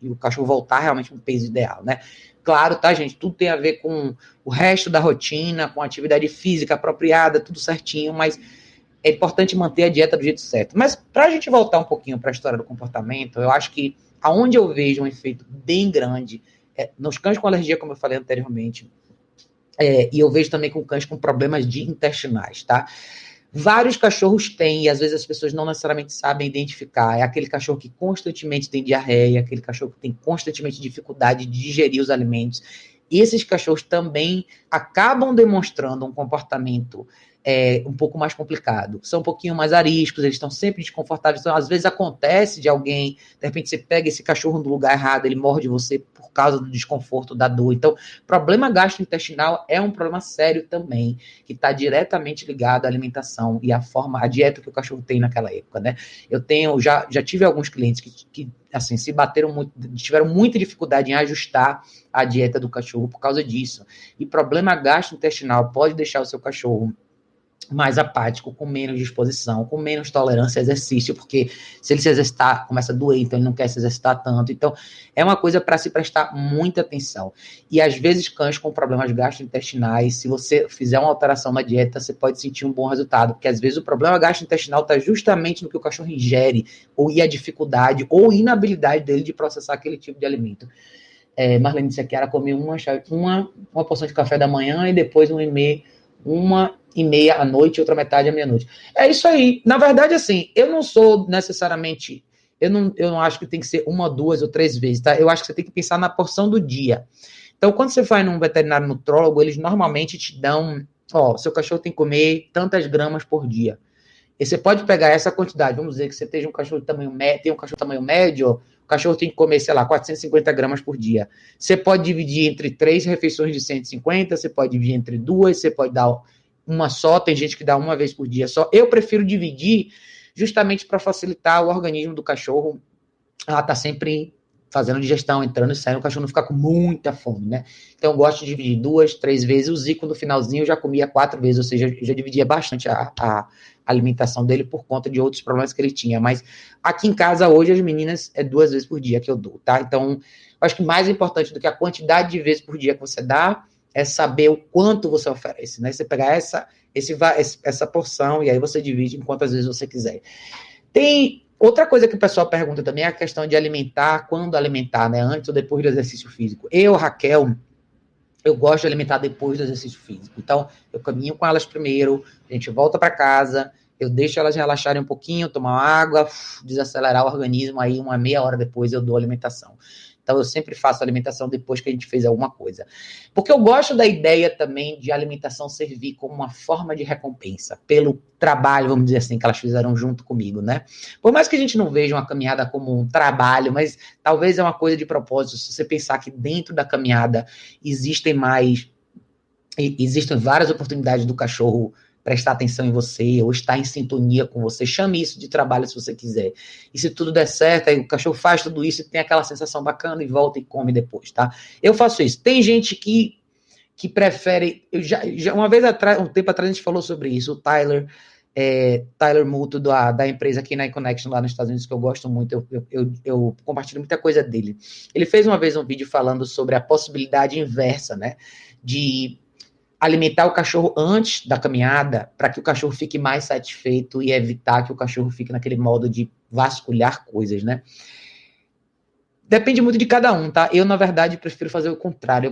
e o cachorro voltar realmente no peso ideal, né? Claro, tá, gente? Tudo tem a ver com o resto da rotina, com a atividade física apropriada, tudo certinho, mas é importante manter a dieta do jeito certo. Mas para a gente voltar um pouquinho para a história do comportamento, eu acho que aonde eu vejo um efeito bem grande nos cães com alergia, como eu falei anteriormente, e eu vejo também com cães com problemas intestinais, tá? Vários cachorros têm, e às vezes as pessoas não necessariamente sabem identificar. É aquele cachorro que constantemente tem diarreia, aquele cachorro que tem constantemente dificuldade de digerir os alimentos. E esses cachorros também acabam demonstrando um comportamento um pouco mais complicado. São um pouquinho mais ariscos, eles estão sempre desconfortáveis. Então, às vezes acontece de alguém, de repente você pega esse cachorro no lugar errado, ele morde você por causa do desconforto, da dor. Então, problema gastrointestinal é um problema sério também, que está diretamente ligado à alimentação e a dieta que o cachorro tem naquela época, né? Já tive alguns clientes que assim, se bateram muito, tiveram muita dificuldade em ajustar a dieta do cachorro por causa disso. E problema gastrointestinal pode deixar o seu cachorro mais apático, com menos disposição, com menos tolerância a exercício, porque se ele se exercitar, começa a doer, então ele não quer se exercitar tanto. Então, é uma coisa para se prestar muita atenção. E, às vezes, cães com problemas gastrointestinais, se você fizer uma alteração na dieta, você pode sentir um bom resultado, porque, às vezes, o problema gastrointestinal está justamente no que o cachorro ingere, ou a dificuldade, ou inabilidade dele de processar aquele tipo de alimento. Marlene disse que ela come uma porção de café da manhã e depois uma e meia à noite e outra metade à meia-noite. É isso aí. Na verdade, assim, eu não sou necessariamente... Eu não acho que tem que ser uma, duas ou três vezes, tá? Eu acho que você tem que pensar na porção do dia. Então, quando você vai num veterinário nutrólogo, eles normalmente te dão... Ó, seu cachorro tem que comer tantas gramas por dia. E você pode pegar essa quantidade, vamos dizer que você tem um cachorro de tamanho médio, o cachorro tem que comer, sei lá, 450 gramas por dia. Você pode dividir entre 3 refeições de 150, você pode dividir entre 2, você pode dar uma só, tem gente que dá uma vez por dia só. Eu prefiro dividir justamente para facilitar o organismo do cachorro. Ela tá sempre fazendo digestão, entrando e saindo, o cachorro não ficar com muita fome, né? Então eu gosto de dividir 2, 3 vezes. O Zico, no finalzinho, eu já comia 4 vezes, ou seja, eu já dividia bastante a alimentação dele por conta de outros problemas que ele tinha. Mas aqui em casa, hoje, as meninas 2 vezes por dia que eu dou, tá? Então, eu acho que mais importante do que a quantidade de vezes por dia que você dá é saber o quanto você oferece, né? Você pegar essa porção e aí você divide em quantas vezes você quiser. Tem outra coisa que o pessoal pergunta também, é a questão de alimentar, quando alimentar, né? Antes ou depois do exercício físico. Raquel, eu gosto de alimentar depois do exercício físico. Então, eu caminho com elas primeiro, a gente volta para casa, eu deixo elas relaxarem um pouquinho, tomar água, desacelerar o organismo, aí uma meia hora depois eu dou alimentação. Então, eu sempre faço alimentação depois que a gente fez alguma coisa. Porque eu gosto da ideia também de a alimentação servir como uma forma de recompensa pelo trabalho, vamos dizer assim, que elas fizeram junto comigo, né? Por mais que a gente não veja uma caminhada como um trabalho, mas talvez é uma coisa de propósito, se você pensar que dentro da caminhada existem várias oportunidades do cachorro prestar atenção em você, ou estar em sintonia com você, chame isso de trabalho se você quiser. E se tudo der certo, aí o cachorro faz tudo isso e tem aquela sensação bacana e volta e come depois, tá? Eu faço isso. Tem gente que prefere... uma vez atrás, um tempo atrás, a gente falou sobre isso, o Tyler Muto, da empresa aqui na Connection, lá nos Estados Unidos, que eu gosto muito, eu compartilho muita coisa dele. Ele fez uma vez um vídeo falando sobre a possibilidade inversa, né, de alimentar o cachorro antes da caminhada, para que o cachorro fique mais satisfeito e evitar que o cachorro fique naquele modo de vasculhar coisas, né? Depende muito de cada um, tá? Eu, na verdade, prefiro fazer o contrário.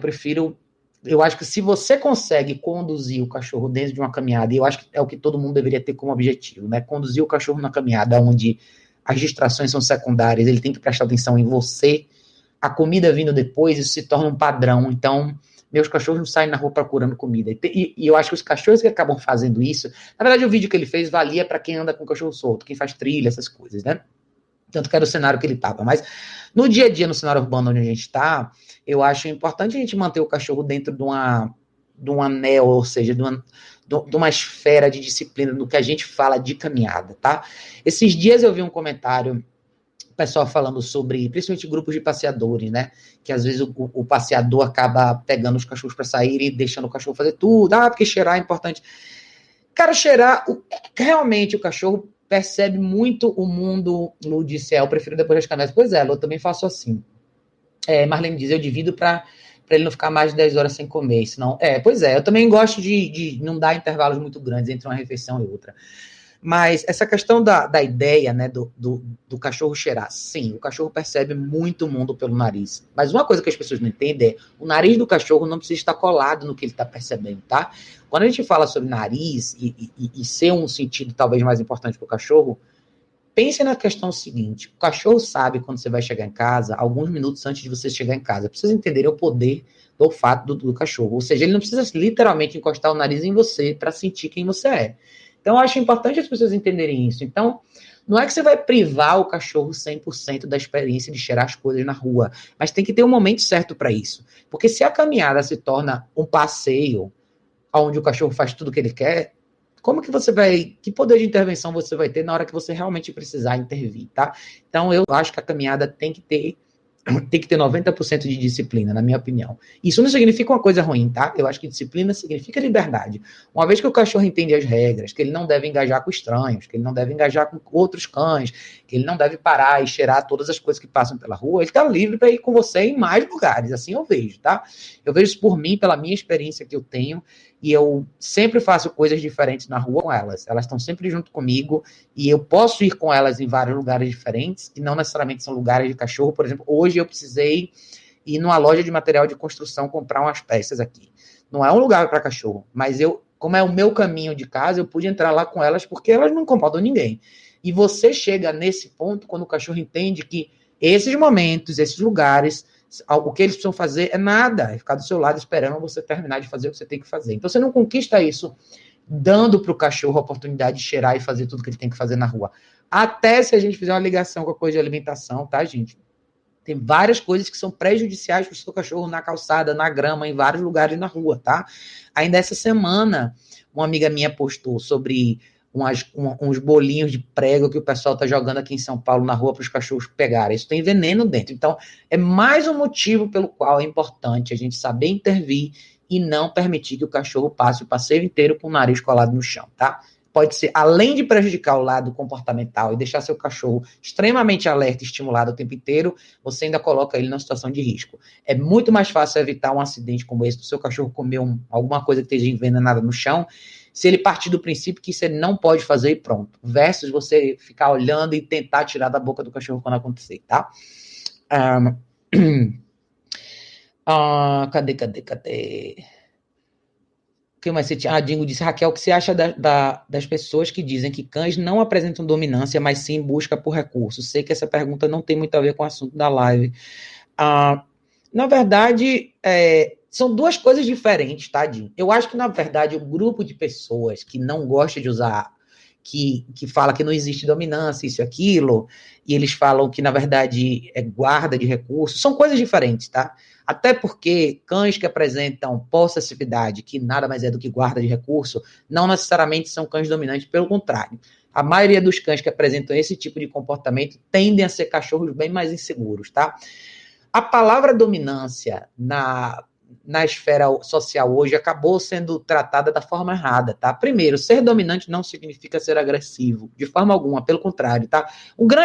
Eu acho que se você consegue conduzir o cachorro dentro de uma caminhada, e eu acho que é o que todo mundo deveria ter como objetivo, né? Conduzir o cachorro na caminhada onde as distrações são secundárias, ele tem que prestar atenção em você, a comida vindo depois, isso se torna um padrão. Então, meus cachorros não saem na rua procurando comida. E eu acho que os cachorros que acabam fazendo isso... Na verdade, o vídeo que ele fez valia para quem anda com cachorro solto, quem faz trilha, essas coisas, né? Tanto que era o cenário que ele estava. Mas no dia a dia, no cenário urbano onde a gente está, eu acho importante a gente manter o cachorro dentro de um anel, ou seja, de uma esfera de disciplina no que a gente fala de caminhada, tá? Esses dias eu vi um comentário, pessoal falando sobre, principalmente grupos de passeadores, né? Que às vezes o passeador acaba pegando os cachorros para sair e deixando o cachorro fazer tudo. Porque cheirar é importante. Cara, realmente o cachorro percebe muito o mundo. Lu disse, eu prefiro depois das caminhadas. Pois é, eu também faço assim. Marlene diz, eu divido para ele não ficar mais de 10 horas sem comer. Senão, pois é, eu também gosto de não dar intervalos muito grandes entre uma refeição e outra. Mas essa questão da ideia, né, do cachorro cheirar, sim, o cachorro percebe muito o mundo pelo nariz. Mas uma coisa que as pessoas não entendem é o nariz do cachorro não precisa estar colado no que ele está percebendo, tá? Quando a gente fala sobre nariz e ser um sentido talvez mais importante para o cachorro, pense na questão seguinte: o cachorro sabe quando você vai chegar em casa, alguns minutos antes de você chegar em casa. Precisa entender o poder do olfato do cachorro. Ou seja, ele não precisa literalmente encostar o nariz em você para sentir quem você é. Então, eu acho importante as pessoas entenderem isso. Então, não é que você vai privar o cachorro 100% da experiência de cheirar as coisas na rua, mas tem que ter um momento certo para isso. Porque se a caminhada se torna um passeio, onde o cachorro faz tudo o que ele quer, como que que poder de intervenção você vai ter na hora que você realmente precisar intervir, tá? Então, eu acho que a caminhada tem que ter 90% de disciplina, na minha opinião. Isso não significa uma coisa ruim, tá? Eu acho que disciplina significa liberdade. Uma vez que o cachorro entende as regras, que ele não deve engajar com estranhos, que ele não deve engajar com outros cães, que ele não deve parar e cheirar todas as coisas que passam pela rua, ele tá livre para ir com você em mais lugares, assim eu vejo, tá? Eu vejo isso por mim, pela minha experiência que eu tenho, e eu sempre faço coisas diferentes na rua com elas. Elas estão sempre junto comigo, e eu posso ir com elas em vários lugares diferentes, que não necessariamente são lugares de cachorro. Por exemplo, hoje eu precisei ir numa loja de material de construção comprar umas peças aqui. Não é um lugar para cachorro, mas como é o meu caminho de casa, eu pude entrar lá com elas porque elas não incomodam ninguém. E você chega nesse ponto quando o cachorro entende que esses momentos, esses lugares, o que eles precisam fazer é nada, é ficar do seu lado esperando você terminar de fazer o que você tem que fazer. Então você não conquista isso dando para o cachorro a oportunidade de cheirar e fazer tudo que ele tem que fazer na rua. Até se a gente fizer uma ligação com a coisa de alimentação, tá, gente? Tem várias coisas que são prejudiciais para o seu cachorro na calçada, na grama, em vários lugares na rua, tá? Ainda essa semana, uma amiga minha postou sobre uns bolinhos de prego que o pessoal está jogando aqui em São Paulo na rua para os cachorros pegarem. Isso tem veneno dentro. Então, é mais um motivo pelo qual é importante a gente saber intervir e não permitir que o cachorro passe o passeio inteiro com o nariz colado no chão, tá? Pode ser, além de prejudicar o lado comportamental e deixar seu cachorro extremamente alerta e estimulado o tempo inteiro, você ainda coloca ele numa situação de risco. É muito mais fácil evitar um acidente como esse, do seu cachorro comer alguma coisa que esteja envenenada no chão, se ele partir do princípio que você não pode fazer e pronto, versus você ficar olhando e tentar tirar da boca do cachorro quando acontecer, tá? Cadê? O que mais você tinha? Dingo disse, Raquel, o que você acha das pessoas que dizem que cães não apresentam dominância, mas sim busca por recursos? Sei que essa pergunta não tem muito a ver com o assunto da live. Na verdade, são duas coisas diferentes, tá, Dinho? Eu acho que, na verdade, o grupo de pessoas que não gosta de usar, que fala que não existe dominância, isso e aquilo, e eles falam que, na verdade, é guarda de recursos, são coisas diferentes, tá? Até porque cães que apresentam possessividade, que nada mais é do que guarda de recurso, não necessariamente são cães dominantes, pelo contrário. A maioria dos cães que apresentam esse tipo de comportamento tendem a ser cachorros bem mais inseguros, tá? A palavra dominância na esfera social hoje acabou sendo tratada da forma errada, tá? Primeiro, ser dominante não significa ser agressivo, de forma alguma, pelo contrário, tá?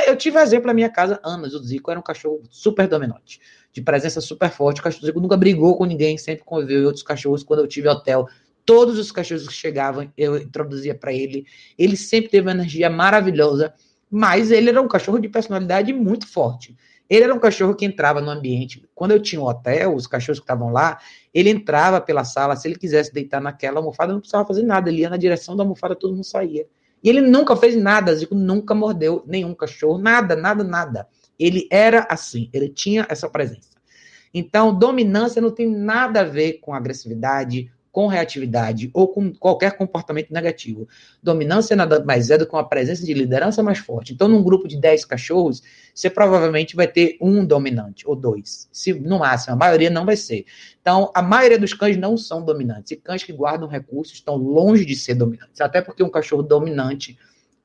Eu tive um exemplo na minha casa, anos, o Zico era um cachorro super dominante, de presença super forte, o cachorro Zico nunca brigou com ninguém, sempre conviveu em outros cachorros, quando eu tive hotel, todos os cachorros que chegavam, eu introduzia para ele sempre teve uma energia maravilhosa, mas ele era um cachorro de personalidade muito forte. Ele era um cachorro que entrava no ambiente. Quando eu tinha um hotel, os cachorros que estavam lá, ele entrava pela sala, se ele quisesse deitar naquela almofada, não precisava fazer nada. Ele ia na direção da almofada, todo mundo saía. E ele nunca fez nada, Zico nunca mordeu nenhum cachorro, nada, nada, nada. Ele era assim, ele tinha essa presença. Então, dominância não tem nada a ver com agressividade, com reatividade ou com qualquer comportamento negativo. Dominância nada mais é do que uma presença de liderança mais forte. Então, num grupo de 10 cachorros, você provavelmente vai ter um dominante, ou dois. Se, no máximo, a maioria não vai ser. Então, a maioria dos cães não são dominantes. E cães que guardam recursos estão longe de ser dominantes. Até porque um cachorro dominante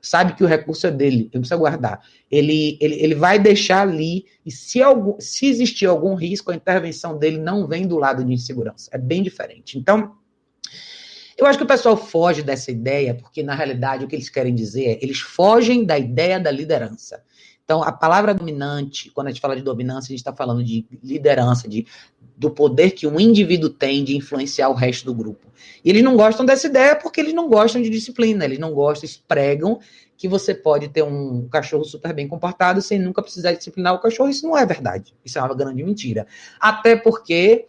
sabe que o recurso é dele, ele precisa guardar. Ele vai deixar ali, e se existir algum risco, a intervenção dele não vem do lado de insegurança. É bem diferente. Então, eu acho que o pessoal foge dessa ideia, porque, na realidade, o que eles querem dizer é, eles fogem da ideia da liderança. Então, a palavra dominante, quando a gente fala de dominância, a gente está falando de liderança, do poder que um indivíduo tem de influenciar o resto do grupo. E eles não gostam dessa ideia porque eles não gostam de disciplina, eles não gostam, eles pregam que você pode ter um cachorro super bem comportado sem nunca precisar disciplinar o cachorro. Isso não é verdade, isso é uma grande mentira. Até porque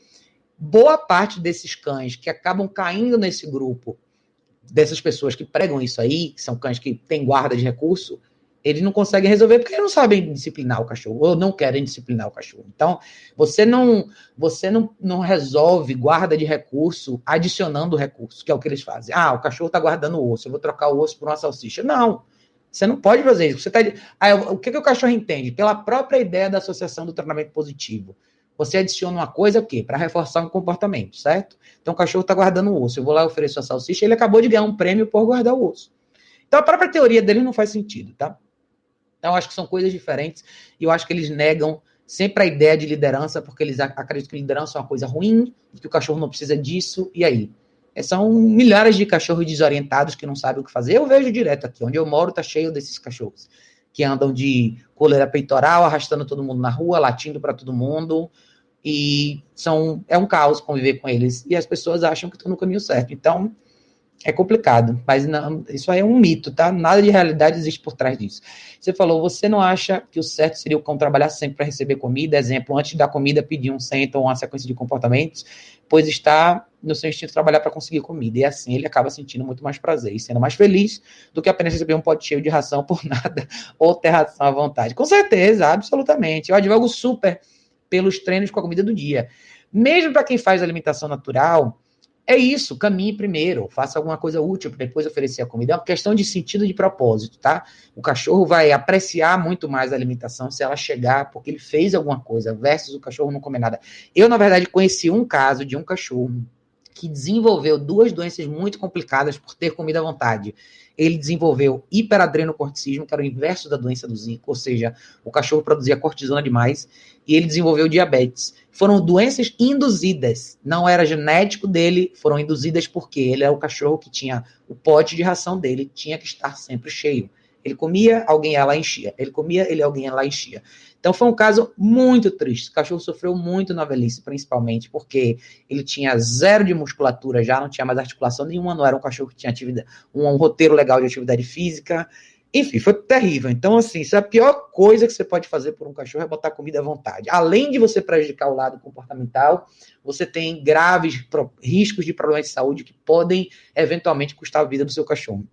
boa parte desses cães que acabam caindo nesse grupo, dessas pessoas que pregam isso aí, que são cães que têm guarda de recurso, eles não conseguem resolver porque eles não sabem disciplinar o cachorro, ou não querem disciplinar o cachorro. Então, você não resolve guarda de recurso adicionando recurso, que é o que eles fazem. O cachorro está guardando o osso, eu vou trocar o osso por uma salsicha. Não, você não pode fazer isso. O que o cachorro entende? Pela própria ideia da associação do treinamento positivo. Você adiciona uma coisa, o quê? Para reforçar um comportamento, certo? Então, o cachorro está guardando o osso, eu vou lá e ofereço a salsicha, ele acabou de ganhar um prêmio por guardar o osso. Então, a própria teoria dele não faz sentido, tá? Então, eu acho que são coisas diferentes e eu acho que eles negam sempre a ideia de liderança, porque eles acreditam que liderança é uma coisa ruim, que o cachorro não precisa disso, e aí? São milhares de cachorros desorientados que não sabem o que fazer. Eu vejo direto aqui, onde eu moro tá cheio desses cachorros, que andam de coleira peitoral, arrastando todo mundo na rua, latindo para todo mundo, e é um caos conviver com eles, e as pessoas acham que estão no caminho certo. Então, É complicado, mas não, isso aí é um mito, tá? Nada de realidade existe por trás disso. Você falou, você não acha que o certo seria o cão trabalhar sempre para receber comida? Exemplo, antes da comida pedir um centro ou uma sequência de comportamentos, pois está no seu instinto trabalhar para conseguir comida. E assim ele acaba sentindo muito mais prazer e sendo mais feliz do que apenas receber um pote cheio de ração por nada ou ter ração à vontade. Com certeza, absolutamente. Eu advogo super pelos treinos com a comida do dia. Mesmo para quem faz alimentação natural, é isso, caminhe primeiro, faça alguma coisa útil para depois oferecer a comida. É uma questão de sentido de propósito, tá? O cachorro vai apreciar muito mais a alimentação se ela chegar porque ele fez alguma coisa, versus o cachorro não comer nada. Eu, na verdade, conheci um caso de um cachorro que desenvolveu duas doenças muito complicadas por ter comida à vontade. Ele desenvolveu hiperadrenocorticismo, que era o inverso da doença do Zika, ou seja, o cachorro produzia cortisona demais, e ele desenvolveu diabetes. Foram doenças induzidas, não era genético dele, foram induzidas porque ele é o cachorro que tinha o pote de ração dele, tinha que estar sempre cheio. Ele comia, alguém ia lá e enchia. Ele comia, alguém ia lá e enchia. Então foi um caso muito triste. O cachorro sofreu muito na velhice, principalmente porque ele tinha zero de musculatura já, não tinha mais articulação nenhuma, não era um cachorro que tinha atividade, um roteiro legal de atividade física. Enfim, foi terrível. Então, assim, isso é a pior coisa que você pode fazer por um cachorro, é botar comida à vontade. Além de você prejudicar o lado comportamental, você tem graves riscos de problemas de saúde que podem, eventualmente, custar a vida do seu cachorro.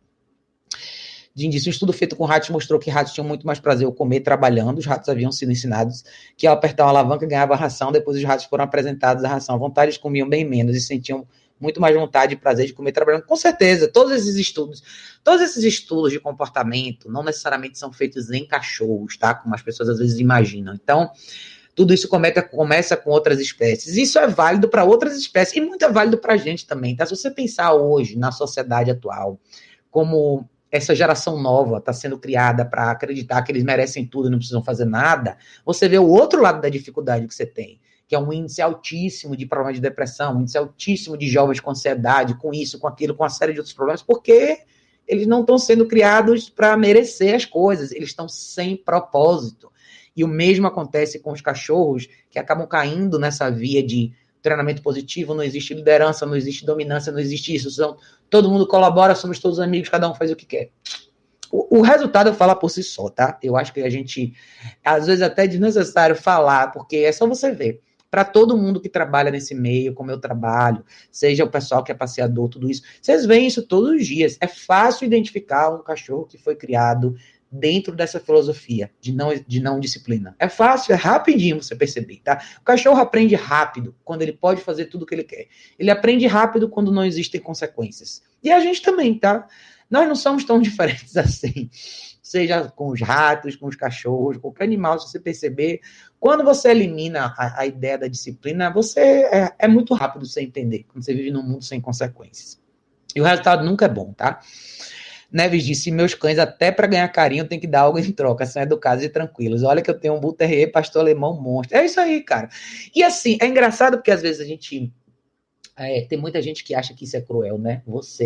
De indício, um estudo feito com ratos mostrou que ratos tinham muito mais prazer ao comer trabalhando. Os ratos haviam sido ensinados que ao apertar uma alavanca ganhava a ração, depois os ratos foram apresentados a ração à vontade, eles comiam bem menos e sentiam muito mais vontade e prazer de comer trabalhando. Com certeza, todos esses estudos de comportamento não necessariamente são feitos em cachorros, tá? Como as pessoas às vezes imaginam. Então, tudo isso começa com outras espécies. Isso é válido para outras espécies e muito é válido para a gente também, tá? Se você pensar hoje na sociedade atual, como essa geração nova está sendo criada para acreditar que eles merecem tudo e não precisam fazer nada, você vê o outro lado da dificuldade que você tem, que é um índice altíssimo de problemas de depressão, um índice altíssimo de jovens com ansiedade, com isso, com aquilo, com uma série de outros problemas, porque eles não estão sendo criados para merecer as coisas, eles estão sem propósito. E o mesmo acontece com os cachorros, que acabam caindo nessa via de treinamento positivo, não existe liderança, não existe dominância, não existe isso. Todo mundo colabora, somos todos amigos, cada um faz o que quer. O resultado fala por si só, tá? Eu acho que a gente, às vezes até é desnecessário falar, porque é só você ver. Para todo mundo que trabalha nesse meio, como eu trabalho, seja o pessoal que é passeador, tudo isso, vocês veem isso todos os dias. É fácil identificar um cachorro que foi criado dentro dessa filosofia de não disciplina. É fácil, é rapidinho você perceber, tá? O cachorro aprende rápido quando ele pode fazer tudo o que ele quer. Ele aprende rápido quando não existem consequências. E a gente também, tá? Nós não somos tão diferentes assim. Seja com os ratos, com os cachorros, qualquer animal, se você perceber, quando você elimina a ideia da disciplina, você é muito rápido você entender, quando você vive num mundo sem consequências. E o resultado nunca é bom, tá? Neves disse, meus cães, até para ganhar carinho, tem que dar algo em troca, são educados e tranquilos. Olha que eu tenho um Bull Terrier, pastor alemão monstro. É isso aí, cara. E assim, é engraçado porque às vezes a gente... tem muita gente que acha que isso é cruel, né? Mas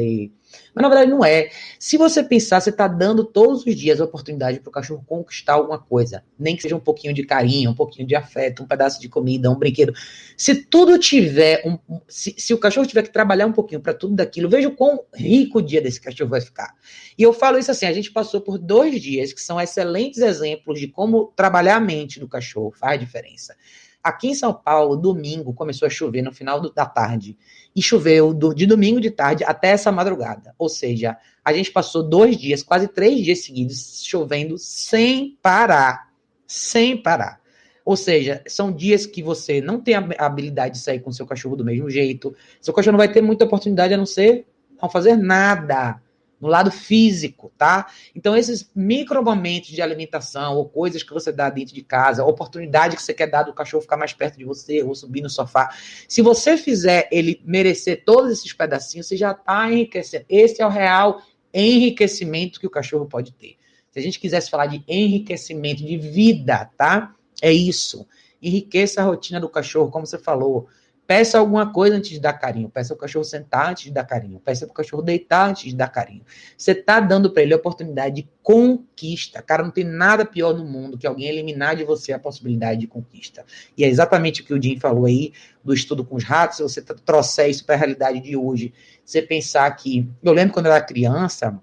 na verdade não é. Se você pensar, você está dando todos os dias a oportunidade para o cachorro conquistar alguma coisa. Nem que seja um pouquinho de carinho, um pouquinho de afeto, um pedaço de comida, um brinquedo. Se tudo tiver... se o cachorro tiver que trabalhar um pouquinho para tudo daquilo, veja o quão rico o dia desse cachorro vai ficar. E eu falo isso assim, a gente passou por 2 dias que são excelentes exemplos de como trabalhar a mente do cachorro faz diferença. Aqui em São Paulo, domingo, começou a chover no final da tarde. E choveu de domingo de tarde até essa madrugada. Ou seja, a gente passou 2 dias, quase 3 dias seguidos, chovendo sem parar. Sem parar. Ou seja, são dias que você não tem a habilidade de sair com seu cachorro do mesmo jeito. Seu cachorro não vai ter muita oportunidade a não ser não fazer nada. No lado físico, tá? Então, esses micromomentos de alimentação ou coisas que você dá dentro de casa, oportunidade que você quer dar do cachorro ficar mais perto de você ou subir no sofá, se você fizer ele merecer todos esses pedacinhos, você já está enriquecendo. Esse é o real enriquecimento que o cachorro pode ter. Se a gente quisesse falar de enriquecimento de vida, tá? É isso. Enriqueça a rotina do cachorro, como você falou. peça alguma coisa antes de dar carinho. Peça o cachorro sentar antes de dar carinho. Peça o cachorro deitar antes de dar carinho. Você está dando para ele a oportunidade de conquista. Cara, não tem nada pior no mundo que alguém eliminar de você a possibilidade de conquista. E é exatamente o que o Jim falou aí, do estudo com os ratos. Se você trouxer isso para a realidade de hoje, você pensar que... Eu lembro quando eu era criança,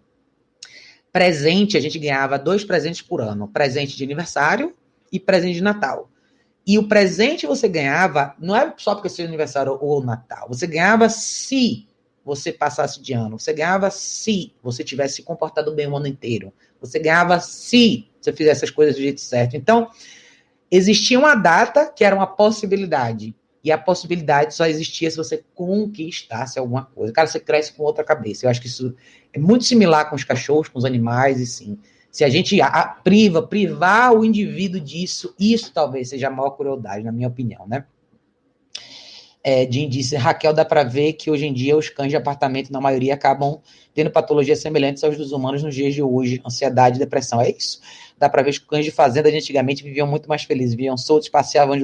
presente, a gente ganhava 2 presentes por ano. Presente de aniversário e presente de Natal. E o presente você ganhava, não é só porque seja aniversário ou Natal, você ganhava se você passasse de ano, você ganhava se você tivesse se comportado bem o ano inteiro, você ganhava se você fizesse as coisas do jeito certo. Então, existia uma data que era uma possibilidade, e a possibilidade só existia se você conquistasse alguma coisa. Cara, você cresce com outra cabeça. Eu acho que isso é muito similar com os cachorros, com os animais, e sim. Se a gente privar o indivíduo disso, isso talvez seja a maior crueldade, na minha opinião, né? Jim disse, Raquel, dá para ver que hoje em dia os cães de apartamento, na maioria, acabam tendo patologias semelhantes aos dos humanos nos dias de hoje, ansiedade, depressão, é isso. Dá para ver que os cães de fazenda de antigamente viviam muito mais felizes, viviam soltos, passeavam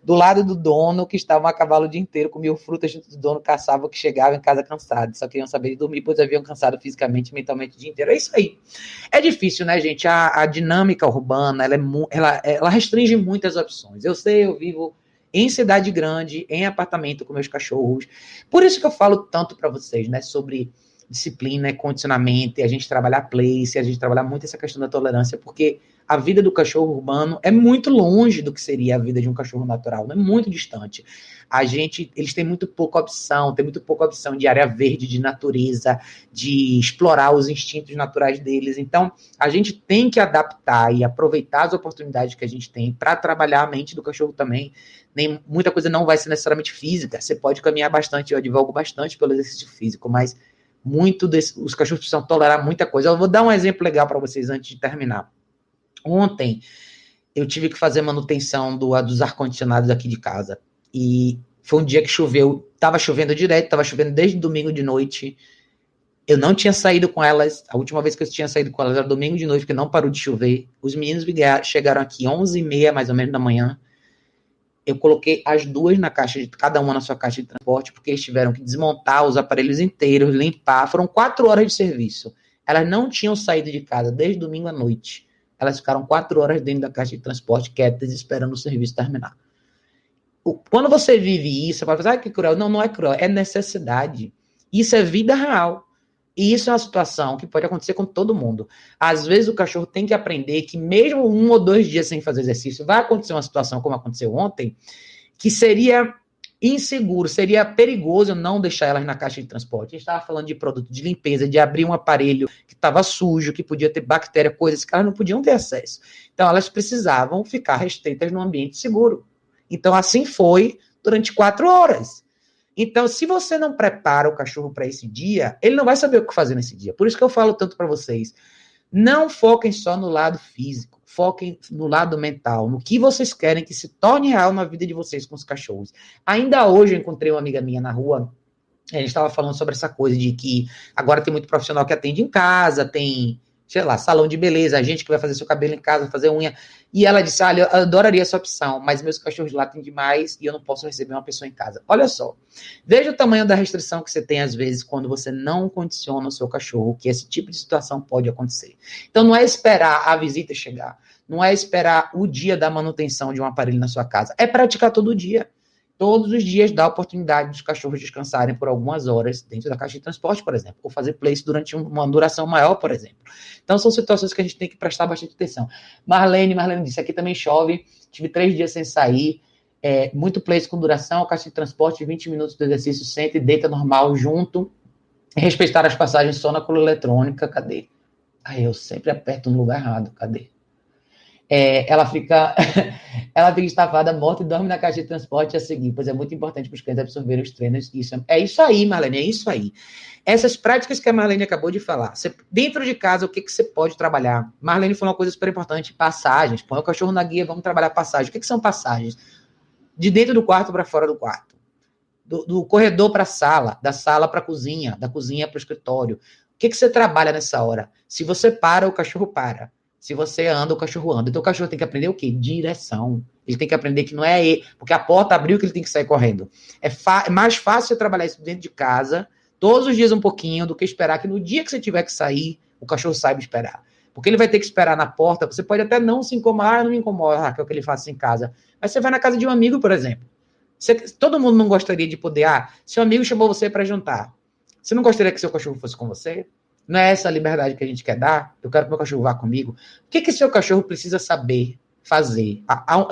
do lado do dono, que estavam a cavalo o dia inteiro, comiam frutas junto do dono, caçavam, que chegavam em casa cansados, só queriam saber de dormir, pois haviam cansado fisicamente e mentalmente o dia inteiro. É isso aí. É difícil, né, gente? A dinâmica urbana, ela restringe muitas opções. Eu sei, eu vivo em cidade grande, em apartamento com meus cachorros. Por isso que eu falo tanto para vocês, né, sobre disciplina, condicionamento, e a gente trabalhar place, a gente trabalhar muito essa questão da tolerância, porque a vida do cachorro urbano é muito longe do que seria a vida de um cachorro natural, é muito distante. Eles têm muito pouca opção, de área verde, de natureza, de explorar os instintos naturais deles. Então, a gente tem que adaptar e aproveitar as oportunidades que a gente tem para trabalhar a mente do cachorro também. Muita coisa não vai ser necessariamente física, você pode caminhar bastante, eu advogo bastante pelo exercício físico, mas os cachorros precisam tolerar muita coisa. Eu vou dar um exemplo legal para vocês antes de terminar. Ontem, eu tive que fazer manutenção dos ar-condicionados aqui de casa. E foi um dia que choveu. Tava chovendo direto, tava chovendo desde domingo de noite. Eu não tinha saído com elas. A última vez que eu tinha saído com elas era domingo de noite, porque não parou de chover. Os meninos chegaram aqui 11h30, mais ou menos, da manhã. Eu coloquei as duas na caixa, cada uma na sua caixa de transporte, porque eles tiveram que desmontar os aparelhos inteiros, limpar. Foram 4 horas de serviço. Elas não tinham saído de casa desde domingo à noite. Elas ficaram 4 horas dentro da caixa de transporte, quietas, esperando o serviço terminar. Quando você vive isso, você vai pensar, que cruel. Não, não é cruel, é necessidade. Isso é vida real. E isso é uma situação que pode acontecer com todo mundo. Às vezes o cachorro tem que aprender que mesmo 1 ou 2 dias sem fazer exercício, vai acontecer uma situação como aconteceu ontem, que seria inseguro, seria perigoso não deixar elas na caixa de transporte. A gente estava falando de produto de limpeza, de abrir um aparelho que estava sujo, que podia ter bactéria, coisas que elas não podiam ter acesso. Então elas precisavam ficar restritas num ambiente seguro. Então assim foi durante 4 horas. Então, se você não prepara o cachorro para esse dia, ele não vai saber o que fazer nesse dia. Por isso que eu falo tanto para vocês. Não foquem só no lado físico, foquem no lado mental, no que vocês querem que se torne real na vida de vocês com os cachorros. Ainda hoje eu encontrei uma amiga minha na rua, a gente estava falando sobre essa coisa de que agora tem muito profissional que atende em casa, tem, sei lá, salão de beleza, a gente que vai fazer seu cabelo em casa, fazer unha. E ela disse, olha, eu adoraria essa opção, mas meus cachorros latem demais e eu não posso receber uma pessoa em casa. Olha só, veja o tamanho da restrição que você tem, às vezes, quando você não condiciona o seu cachorro, que esse tipo de situação pode acontecer. Então, não é esperar a visita chegar, não é esperar o dia da manutenção de um aparelho na sua casa, é praticar todo dia. Todos os dias dá a oportunidade dos cachorros descansarem por algumas horas dentro da caixa de transporte, por exemplo, ou fazer place durante uma duração maior, por exemplo. Então, são situações que a gente tem que prestar bastante atenção. Marlene disse, aqui também chove, tive 3 dias sem sair, muito place com duração, caixa de transporte, 20 minutos de exercício, senta e deita normal junto, respeitar as passagens só na cola eletrônica, cadê? Aí eu sempre aperto no lugar errado, cadê? Ela fica estafada, morta e dorme na caixa de transporte a seguir, pois é muito importante para os cães absorverem os treinos. É isso aí, Marlene, é isso aí. Essas práticas que a Marlene acabou de falar. Dentro de casa, o que você pode trabalhar? Marlene falou uma coisa super importante, passagens. Põe o cachorro na guia, vamos trabalhar passagens. O que são passagens? De dentro do quarto para fora do quarto. Do corredor para a sala, da sala para a cozinha, da cozinha para o escritório. O que você trabalha nessa hora? Se você para, o cachorro para. Se você anda, o cachorro anda. Então o cachorro tem que aprender o quê? Direção. Ele tem que aprender que não é ele, porque a porta abriu que ele tem que sair correndo. É mais fácil você trabalhar isso dentro de casa, todos os dias um pouquinho, do que esperar que no dia que você tiver que sair, o cachorro saiba esperar. Porque ele vai ter que esperar na porta, você pode até não se incomodar, não me incomoda, Raquel, que ele faça em casa. Mas você vai na casa de um amigo, por exemplo. Todo mundo não gostaria de poder, seu amigo chamou você para jantar. Você não gostaria que seu cachorro fosse com você? Não é essa a liberdade que a gente quer dar? Eu quero que meu cachorro vá comigo. O que seu cachorro precisa saber fazer?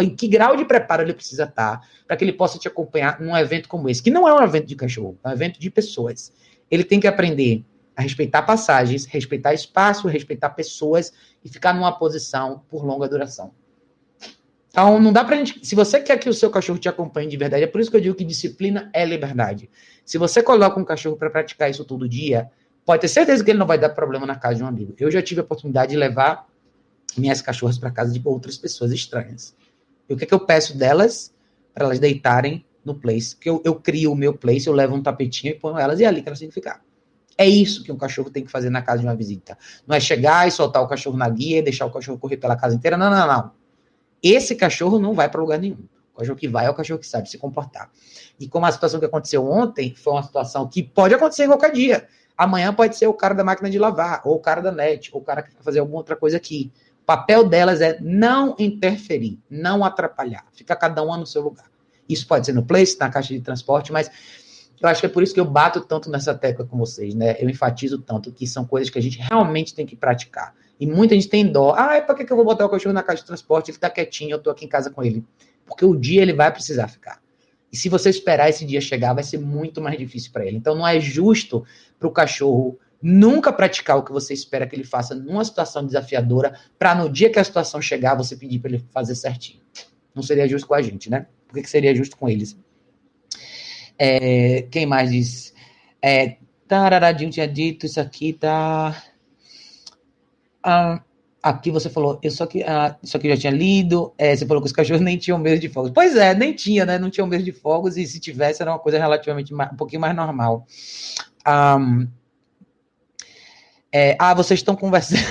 Em que grau de preparo ele precisa estar para que ele possa te acompanhar num evento como esse? Que não é um evento de cachorro, é um evento de pessoas. Ele tem que aprender a respeitar passagens, respeitar espaço, respeitar pessoas e ficar numa posição por longa duração. Então, não dá pra gente... Se você quer que o seu cachorro te acompanhe de verdade, é por isso que eu digo que disciplina é liberdade. Se você coloca um cachorro para praticar isso todo dia, pode ter certeza que ele não vai dar problema na casa de um amigo. Eu já tive a oportunidade de levar minhas cachorras para casa de outras pessoas estranhas. E o que é que eu peço delas? Para elas deitarem no place. Que eu crio o meu place, eu levo um tapetinho e ponho elas, e é ali que elas têm que ficar. É isso que um cachorro tem que fazer na casa de uma visita. Não é chegar e soltar o cachorro na guia e deixar o cachorro correr pela casa inteira. Não, não, não. Esse cachorro não vai para lugar nenhum. O cachorro que vai é o cachorro que sabe se comportar. E como a situação que aconteceu ontem foi uma situação que pode acontecer em qualquer dia. Amanhã pode ser o cara da máquina de lavar, ou o cara da net, ou o cara que vai fazer alguma outra coisa aqui. O papel delas é não interferir, não atrapalhar. Fica cada uma no seu lugar. Isso pode ser no place, na caixa de transporte, mas eu acho que é por isso que eu bato tanto nessa tecla com vocês, né? Eu enfatizo tanto que são coisas que a gente realmente tem que praticar. E muita gente tem dó. Pra que eu vou botar o cachorro na caixa de transporte? Ele tá quietinho, eu tô aqui em casa com ele. Porque o dia ele vai precisar ficar. E se você esperar esse dia chegar, vai ser muito mais difícil para ele. Então não é justo para o cachorro nunca praticar o que você espera que ele faça numa situação desafiadora, para no dia que a situação chegar, você pedir para ele fazer certinho. Não seria justo com a gente, né? Por que seria justo com eles? Quem mais diz? Tararadinho tinha dito, isso aqui tá... aqui você falou, isso aqui eu já tinha lido, você falou que os cachorros nem tinham medo de fogos. Pois é, nem tinha, né? Não tinham medo de fogos, e se tivesse era uma coisa relativamente um pouquinho mais normal. Vocês estão conversando...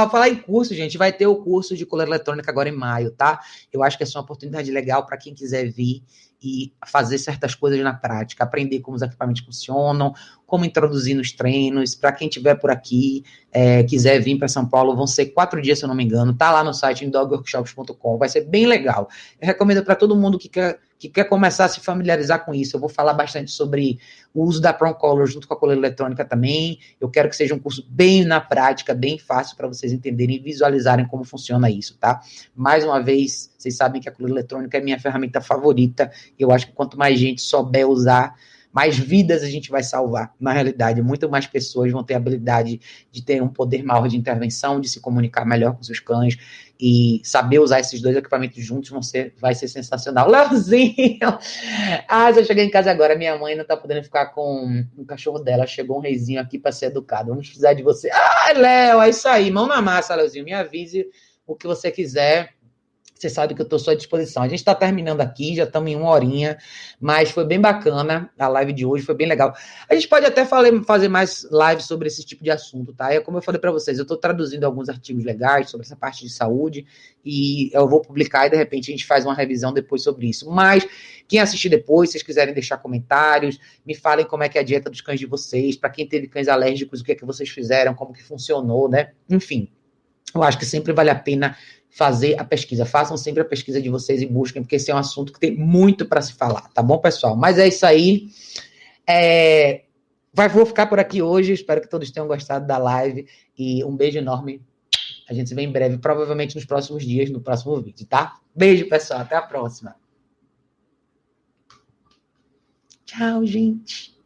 Falar em curso, gente, vai ter o curso de coleira eletrônica agora em maio, tá? Eu acho que essa é uma oportunidade legal para quem quiser vir e fazer certas coisas na prática, aprender como os equipamentos funcionam, como introduzir nos treinos. Para quem estiver por aqui, quiser vir para São Paulo, vão ser 4 dias, se eu não me engano, tá lá no site dogworkshops.com, vai ser bem legal. Eu recomendo para todo mundo que quer começar a se familiarizar com isso. Eu vou falar bastante sobre o uso da Prong Collar junto com a coleira eletrônica também. Eu quero que seja um curso bem na prática, bem fácil para vocês entenderem e visualizarem como funciona isso, tá? Mais uma vez, vocês sabem que a coleira eletrônica é minha ferramenta favorita. Eu acho que quanto mais gente souber usar, mais vidas a gente vai salvar. Na realidade, muito mais pessoas vão ter a habilidade de ter um poder maior de intervenção, de se comunicar melhor com seus cães, e saber usar esses dois equipamentos juntos vai ser sensacional. Leozinho! Eu cheguei em casa agora, minha mãe não tá podendo ficar com o cachorro dela, chegou um reizinho aqui para ser educado, vamos precisar de você. Léo, é isso aí, mão na massa, Leozinho, me avise o que você quiser. Você sabe que eu estou à sua disposição. A gente está terminando aqui, já estamos em 1 horinha, mas foi bem bacana a live de hoje, foi bem legal. A gente pode até fazer mais lives sobre esse tipo de assunto, tá? Como eu falei para vocês, eu estou traduzindo alguns artigos legais sobre essa parte de saúde e eu vou publicar e de repente a gente faz uma revisão depois sobre isso. Mas quem assistir depois, se vocês quiserem deixar comentários, me falem como é que é a dieta dos cães de vocês, para quem teve cães alérgicos, o que é que vocês fizeram, como que funcionou, né? Enfim, eu acho que sempre vale a pena fazer a pesquisa. Façam sempre a pesquisa de vocês e busquem, porque esse é um assunto que tem muito para se falar, tá bom, pessoal? Mas é isso aí. Vou ficar por aqui hoje. Espero que todos tenham gostado da live. E um beijo enorme. A gente se vê em breve, provavelmente nos próximos dias, no próximo vídeo, tá? Beijo, pessoal. Até a próxima. Tchau, gente.